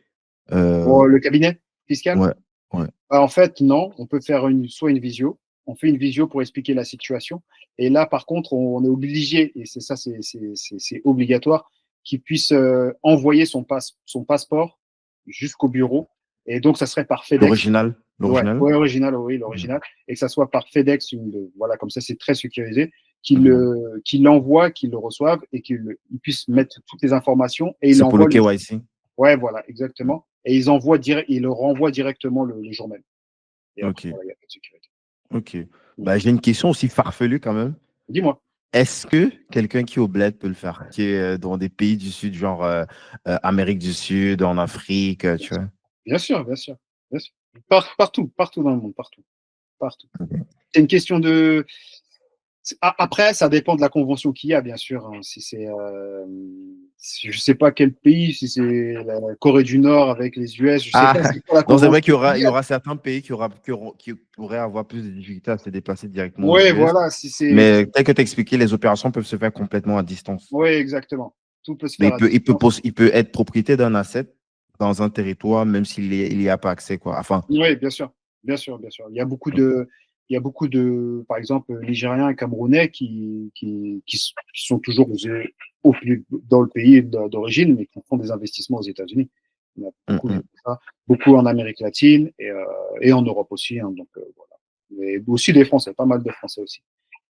Euh, Bon, le cabinet fiscal? ouais, ouais. En fait, non. On peut faire soit une visio. On fait une visio pour expliquer la situation. Et là, par contre, on est obligé, et c'est ça, c'est obligatoire, qu'il puisse envoyer son passeport jusqu'au bureau. Et donc, ça serait par FedEx. L'original, Ouais, l'original. ouais, original, oui, Mhm. l'original. Et que ça soit par FedEx, voilà, comme ça, c'est très sécurisé, Mhm. qu'il l'envoie, qu'il le reçoive et il puisse mettre toutes les informations et il C'est pour le envoie KYC. ouais, voilà, exactement. Et il le renvoie directement le jour même. Et après, Ok, voilà, il n'y a pas de sécurité. ok. Mm. Bah, j'ai une question aussi farfelue quand même. Dis-moi. Est-ce que quelqu'un qui est au bled peut le faire, qui est dans des pays du Sud, genre Amérique du Sud, en Afrique, tu vois? Bien sûr, bien sûr, bien sûr. Partout dans le monde, partout, partout. Ok. C'est une question de. Après, ça dépend de la convention qu'il y a, bien sûr, hein. Si c'est, je sais pas quel pays, si c'est la Corée du Nord avec les US, je sais Ah, pas c'est quoi la non, c'est vrai convention qu'il il y y a. aura certains pays qui pourraient avoir plus de difficultés à se déplacer directement aux Ouais, US. voilà, si c'est, Mais tel que tu expliqué, les opérations peuvent se faire complètement à distance. ouais, exactement. Tout peut se Mais faire à distance. il peut être propriétaire d'un asset dans un territoire, même s'il n'y a pas accès, quoi. Enfin, Oui, bien sûr, bien sûr, bien sûr. Il y a beaucoup de, par exemple, Nigériens et Camerounais qui sont toujours dans le pays d'origine, mais qui font des investissements aux États-Unis. Il y en a hum, beaucoup, j'ai hum. vu ça, beaucoup en Amérique latine et en Europe aussi. Hein, donc voilà. Mais aussi des Français, pas mal de Français aussi.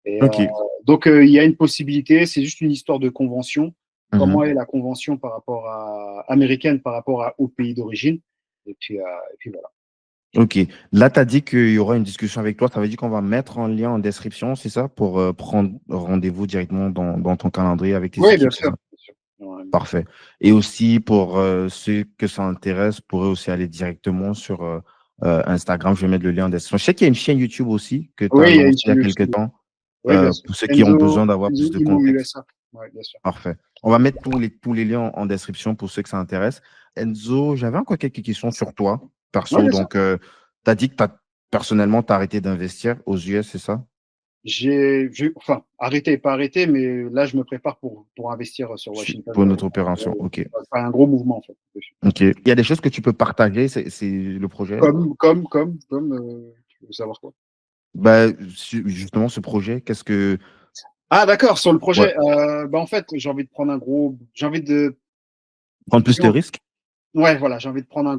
Et OK. donc il y a une possibilité, c'est juste une histoire de convention. Comment Mhm. est la convention par rapport américaine par rapport au pays d'origine? Et puis voilà. OK. Là, tu as dit qu'il y aura une discussion avec toi. Ça veut dire qu'on va mettre en lien en description, c'est ça, pour prendre rendez-vous directement dans ton calendrier avec tes Oui, bien équipes, c'est sûr. ça? Bien sûr. Ouais, Parfait. Et aussi, pour ceux que ça intéresse, pourraient aussi aller directement sur Instagram. Je vais mettre le lien en description. Je sais qu'il y a une chaîne YouTube aussi que tu as oui, il y a lancée une il y a chaîne quelques YouTube. temps, Oui, bien sûr. pour ceux qui ont besoin d'avoir Enzo plus de Imo contexte. USA. Oui, bien sûr. Parfait. On va mettre tous les liens en description pour ceux que ça intéresse. Enzo, j'avais encore quelques questions sur toi, Oui, perso. bien sûr. Donc, tu as dit que personnellement, tu as arrêté d'investir aux US, c'est ça? Enfin, arrêté, pas arrêté, mais là, je me prépare pour investir sur Washington. Pour notre opération. OK. C'est un gros mouvement, en fait. OK. Il y a des choses que tu peux partager, c'est le projet. Tu veux savoir quoi? Bah, justement, ce projet, qu'est-ce que. Ah, d'accord, sur le Ouais. projet. En fait, j'ai envie de, Prendre plus de disons, risques? ouais, voilà, j'ai envie de prendre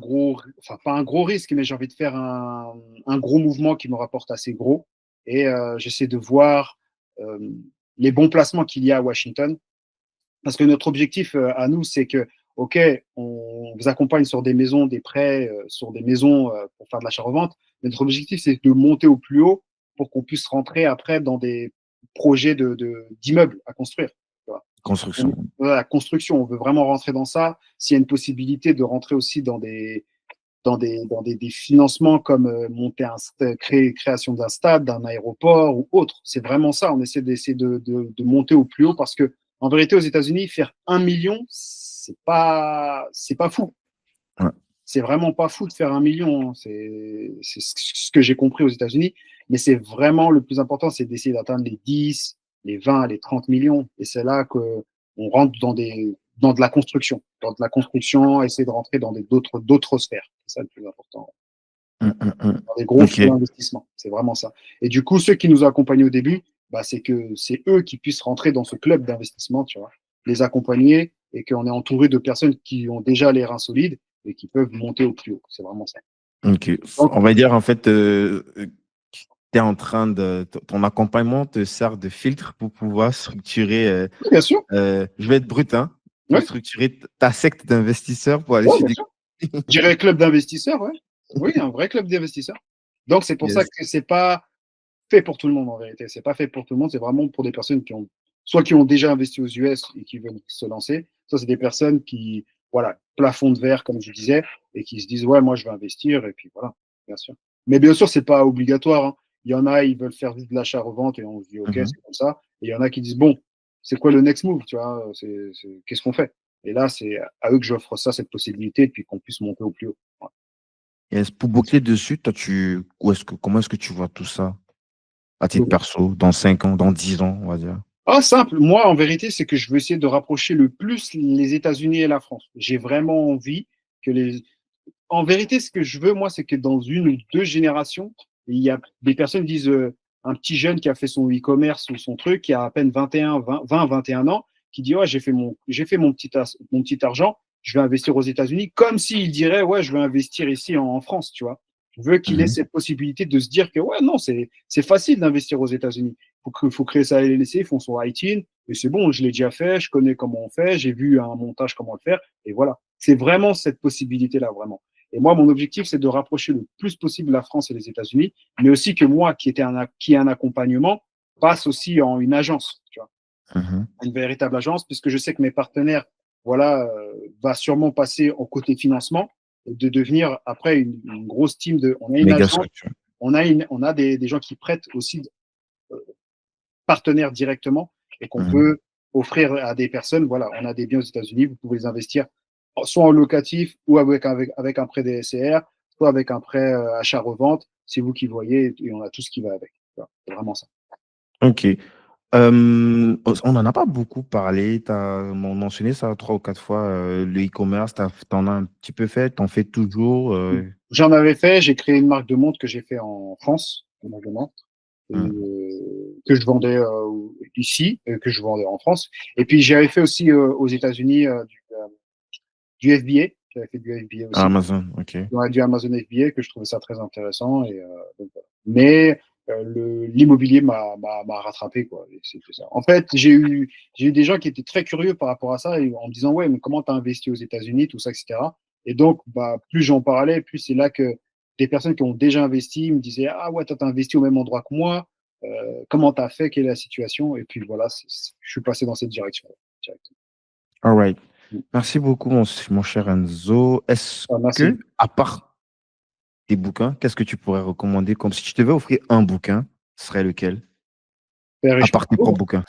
enfin, pas un gros risque, mais j'ai envie de faire un gros mouvement qui me rapporte assez gros. Et j'essaie de voir euh, les bons placements qu'il y a à Washington. Parce que notre objectif à nous, c'est que, OK, on vous accompagne sur des maisons, des prêts, sur des maisons pour faire de l'achat-revente. Notre objectif, c'est de monter au plus haut pour qu'on puisse rentrer après dans des projets d'immeubles à construire. Tu vois. Construction. La construction, on veut vraiment rentrer dans ça. S'il y a une possibilité de rentrer aussi des financements comme monter création d'un stade, d'un aéroport ou autre. C'est vraiment ça. On essaie de monter au plus haut parce que, en vérité, aux États-Unis, faire 1 million, c'est pas fou. Ouais. C'est vraiment pas fou de faire 1 million. C'est ce que j'ai compris aux États-Unis. Mais c'est vraiment le plus important, c'est d'essayer d'atteindre les 10, les 20, les 30 millions. Et c'est là qu'on rentre dans de la construction. Dans de la construction, essayer de rentrer dans d'autres sphères. C'est ça le plus important. Hum. Dans des gros fonds OK. d'investissement. C'est vraiment ça. Et du coup, ceux qui nous ont accompagnés au début, bah, c'est que c'est eux qui puissent rentrer dans ce club d'investissement, tu vois, les accompagner et qu'on est entouré de personnes qui ont déjà les reins solides et qui peuvent monter au plus haut. C'est vraiment ça. OK. Donc, On va dire, en fait, tu es en train ton accompagnement te sert de filtre pour pouvoir structurer, oui, bien sûr. je vais être brut, hein, pour Oui, structurer ta secte d'investisseurs pour aller ouais, sur bien des. sûr. Je dirais club d'investisseurs, ouais. Oui, un vrai club d'investisseurs. Donc, c'est pour ça Yes. que c'est pas fait pour tout le monde en vérité. C'est pas fait pour tout le monde. C'est vraiment pour des personnes qui ont déjà investi aux US et qui veulent se lancer. Ça, c'est des personnes qui, voilà, plafond de verre, comme je disais, et qui se disent, ouais, moi, je vais investir. Et puis voilà, bien sûr. Mais bien sûr, c'est pas obligatoire. Hein. Il y en a, ils veulent faire juste de l'achat-revente et on se dit, OK, Mhm. c'est comme ça. Et il y en a qui disent, bon, c'est quoi le next move, tu vois, qu'est-ce qu'on fait? Et là, c'est à eux que j'offre ça, cette possibilité, et puis qu'on puisse monter au plus haut. Ouais. Yes. Pour boucler dessus, toi, comment est-ce que tu vois tout ça à titre perso, dans 5 ans, dans 10 ans, on va dire? Ah, simple. Moi, en vérité, c'est que je veux essayer de rapprocher le plus les États-Unis et la France. J'ai vraiment envie que les. En vérité, ce que je veux, moi, c'est que dans 1 ou 2 générations, il y a des personnes qui disent un petit jeune qui a fait son e-commerce ou son truc, qui a à peine 21 ans, qui dit ouais, j'ai fait mon petit argent, je vais investir aux États-Unis, comme s'il dirait ouais, je vais investir ici en France, tu vois. Je veux qu'il ait Mhm. cette possibilité de se dire que ouais, non, c'est facile d'investir aux États-Unis. Faut créer sa LLC, ils font son ITIN, et c'est bon, je l'ai déjà fait, je connais comment on fait, j'ai vu un montage comment le faire, et voilà. C'est vraiment cette possibilité-là, vraiment. Et moi, mon objectif, c'est de rapprocher le plus possible la France et les États-Unis, mais aussi que moi, qui ai un accompagnement, passe aussi en une agence, tu vois, Mhm. une véritable agence, puisque je sais que mes partenaires, voilà, va sûrement passer au côté financement, et de devenir après une grosse team de. On a une Méga agence, structure. on a des gens qui prêtent aussi euh, partenaires directement et qu'on Mhm. peut offrir à des personnes. Voilà, on a des biens aux États-Unis, vous pouvez les investir soit en locatif ou avec un prêt DSCR, soit avec un prêt achat-revente. C'est vous qui voyez et on a tout ce qui va avec. C'est vraiment ça. OK. On n'en a pas beaucoup parlé. Tu as mentionné ça 3 ou 4 fois. Le e-commerce, t'en as un petit peu fait, t'en fais toujours. J'en avais fait, j'ai créé une marque de montre que j'ai fait en France, une marque de montre, Hmm. que je vendais ici, que je vendais en France. Et puis j'avais fait aussi aux États-Unis du FBA. J'avais fait du FBA aussi, Amazon, ok. du Amazon FBA, que je trouvais ça très intéressant. Donc, voilà. Mais l'immobilier m'a rattrapé, quoi. C'était ça. En fait, j'ai eu des gens qui étaient très curieux par rapport à ça, et en me disant, ouais, mais comment tu as investi aux États-Unis, tout ça, etc. Et donc, bah, plus j'en parlais, plus c'est là que des personnes qui ont déjà investi me disaient, ah ouais, toi, tu as investi au même endroit que moi. Comment tu as fait? Quelle est la situation? Et puis voilà, je suis passé dans cette direction. Directement. All right. Merci beaucoup, mon cher Enzo. Est-ce Ah, que, merci. à part tes bouquins, qu'est-ce que tu pourrais recommander comme si tu devais offrir un bouquin, ce serait lequel? Père À riche, père part tes propres pauvre. bouquins.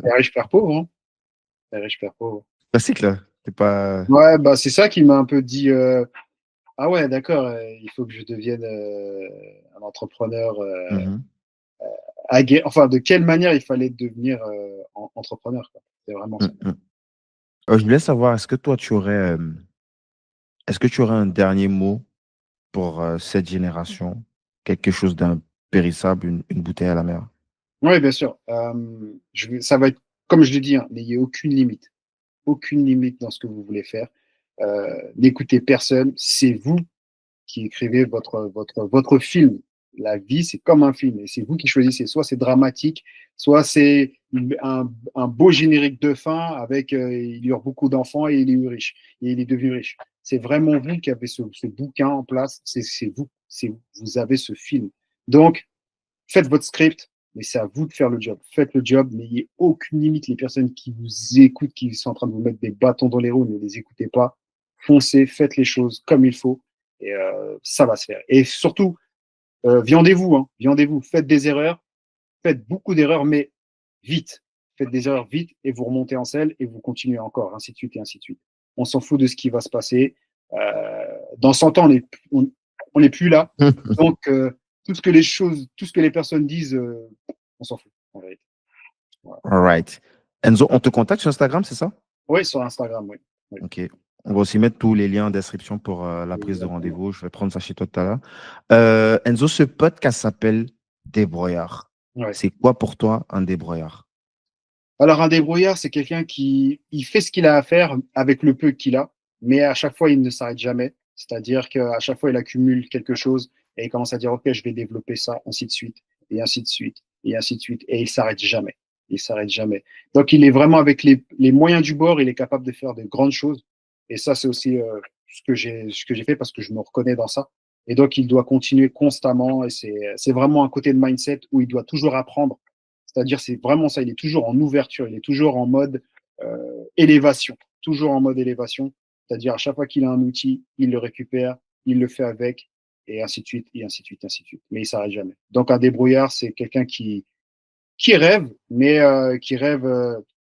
Père riche, père pauvre. Hein. Père riche, père pauvre. Classique, là. C'est pas. Ouais, bah, c'est ça qui m'a un peu dit ah ouais, d'accord, il faut que je devienne un entrepreneur Mhm. enfin, de quelle manière il fallait devenir entrepreneur, quoi. C'est vraiment Mm, ça. mm. Je voulais savoir, est-ce que tu aurais un dernier mot pour cette génération? Quelque chose d'impérissable, une bouteille à la mer? Oui, bien sûr. Ça va être, comme je l'ai dit, hein, n'ayez aucune limite dans ce que vous voulez faire. N'écoutez personne, c'est vous qui écrivez votre film. La vie, c'est comme un film et c'est vous qui choisissez. Soit c'est dramatique, soit c'est un beau générique de fin avec il y aura beaucoup d'enfants et il est riche. Et il est devenu riche. C'est vraiment vous qui avez ce bouquin en place. C'est vous. Vous avez ce film. Donc, faites votre script, mais c'est à vous de faire le job. Faites le job, n'ayez aucune limite. Les personnes qui vous écoutent, qui sont en train de vous mettre des bâtons dans les roues, ne les écoutez pas. Foncez, faites les choses comme il faut et ça va se faire. Et surtout, viandez-vous, hein, viandez-vous. Faites des erreurs, faites beaucoup d'erreurs, mais vite. Faites des erreurs vite et vous remontez en selle et vous continuez encore, ainsi de suite et ainsi de suite. On s'en fout de ce qui va se passer. Dans 100 ans, on n'est plus là. Donc, tout ce que les personnes disent, on s'en fout, en vérité. Voilà. All right. Enzo, on te contacte sur Instagram, c'est ça? Oui, sur Instagram, oui. Oui. Ok. On va aussi mettre tous les liens en description pour la prise de Exactement. rendez-vous. Je vais prendre ça chez toi tout à l'heure. Enzo, ce podcast s'appelle Débrouillard. Ouais. C'est quoi pour toi un débrouillard? Alors, un débrouillard, c'est quelqu'un qui il fait ce qu'il a à faire avec le peu qu'il a, mais à chaque fois, il ne s'arrête jamais. C'est-à-dire qu'à chaque fois, il accumule quelque chose et il commence à dire, OK, je vais développer ça, ainsi de suite, et ainsi de suite, et ainsi de suite. Et il s'arrête jamais. Il s'arrête jamais. Donc, il est vraiment avec les moyens du bord, il est capable de faire de grandes choses. Et ça, c'est aussi ce que j'ai fait parce que je me reconnais dans ça. Et donc, il doit continuer constamment. Et c'est vraiment un côté de mindset où il doit toujours apprendre. C'est-à-dire, c'est vraiment ça. Il est toujours en ouverture. Il est toujours en mode élévation. Toujours en mode élévation. C'est-à-dire, à chaque fois qu'il a un outil, il le récupère, il le fait avec, et ainsi de suite, et ainsi de suite, ainsi de suite. Mais il s'arrête jamais. Donc, un débrouillard, c'est quelqu'un qui rêve, mais qui rêve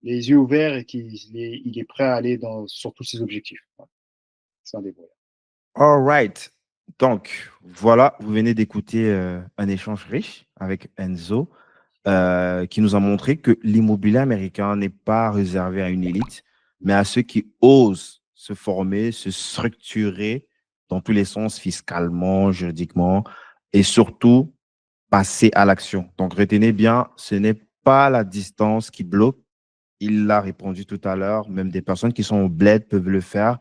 les yeux ouverts et il est prêt à aller sur tous ses objectifs. Voilà. C'est un débrouillard. All right. Donc, voilà, vous venez d'écouter un échange riche avec Enzo qui nous a montré que l'immobilier américain n'est pas réservé à une élite, mais à ceux qui osent se former, se structurer dans tous les sens, fiscalement, juridiquement, et surtout passer à l'action. Donc, retenez bien, ce n'est pas la distance qui bloque. Il l'a répondu tout à l'heure. Même des personnes qui sont au bled peuvent le faire.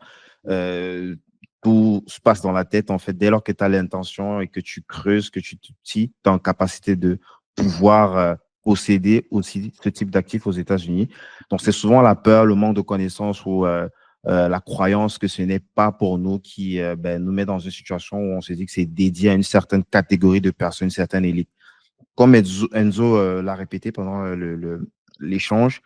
Euh, Tout se passe dans la tête, en fait. Dès lors que tu as l'intention et que tu creuses, que tu te tu es en capacité de pouvoir posséder aussi ce type d'actifs aux États-Unis. Donc, c'est souvent la peur, le manque de connaissances ou la croyance que ce n'est pas pour nous qui nous met dans une situation où on se dit que c'est dédié à une certaine catégorie de personnes, une certaine élite. Comme Enzo l'a répété pendant l'échange,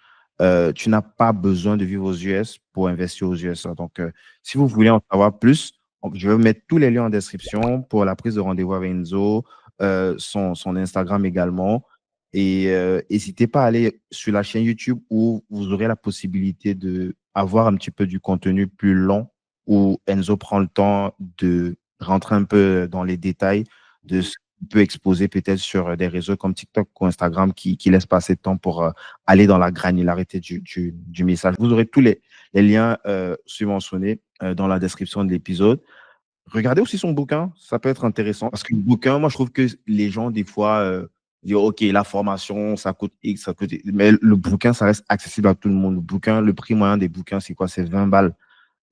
tu n'as pas besoin de vivre aux US pour investir aux USA. Donc, si vous voulez en savoir plus, je vais mettre tous les liens en description pour la prise de rendez-vous avec Enzo, son Instagram également. Et n'hésitez pas à aller sur la chaîne YouTube où vous aurez la possibilité d'avoir un petit peu du contenu plus long où Enzo prend le temps de rentrer un peu dans les détails de ce peut exposer peut-être sur des réseaux comme TikTok ou Instagram qui laissent pas assez de temps pour aller dans la granularité du message. Vous aurez tous les liens subventionnés dans la description de l'épisode. Regardez aussi son bouquin, ça peut être intéressant. Parce que le bouquin, moi, je trouve que les gens, des fois, disent, OK, la formation, ça coûte X, ça coûte Y. Mais le bouquin, ça reste accessible à tout le monde. Le bouquin, le prix moyen des bouquins, c'est quoi? C'est 20 balles.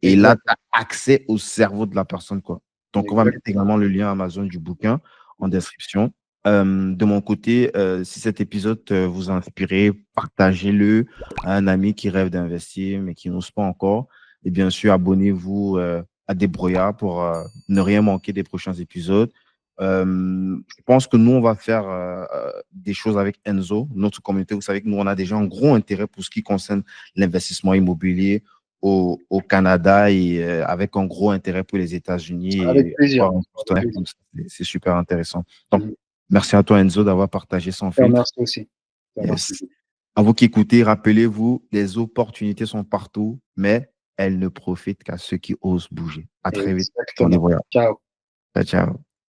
Et là, Exact, tu as accès au cerveau de la personne, quoi. Donc, on va mettre exactement. également le lien Amazon du bouquin en description. De mon côté, si cet épisode vous a inspiré, partagez-le à un ami qui rêve d'investir, mais qui n'ose pas encore. Et bien sûr, abonnez-vous à Débrouillard pour ne rien manquer des prochains épisodes. Je pense que nous, on va faire des choses avec Enzo, notre communauté. Vous savez que nous, on a déjà un gros intérêt pour ce qui concerne l'investissement immobilier au Canada et avec un gros intérêt pour les États-Unis Avec et plaisir. avoir un Avec partenaire plaisir. comme ça, c'est super intéressant. Donc, Mhm. merci à toi, Enzo, d'avoir partagé sans Je te filtre. remercie aussi. Je te remercie. Yes. À vous qui écoutez, rappelez-vous, les opportunités sont partout, mais elles ne profitent qu'à ceux qui osent bouger. À très vite. Dans les Exactement. voyages. Ciao. Ciao, ciao.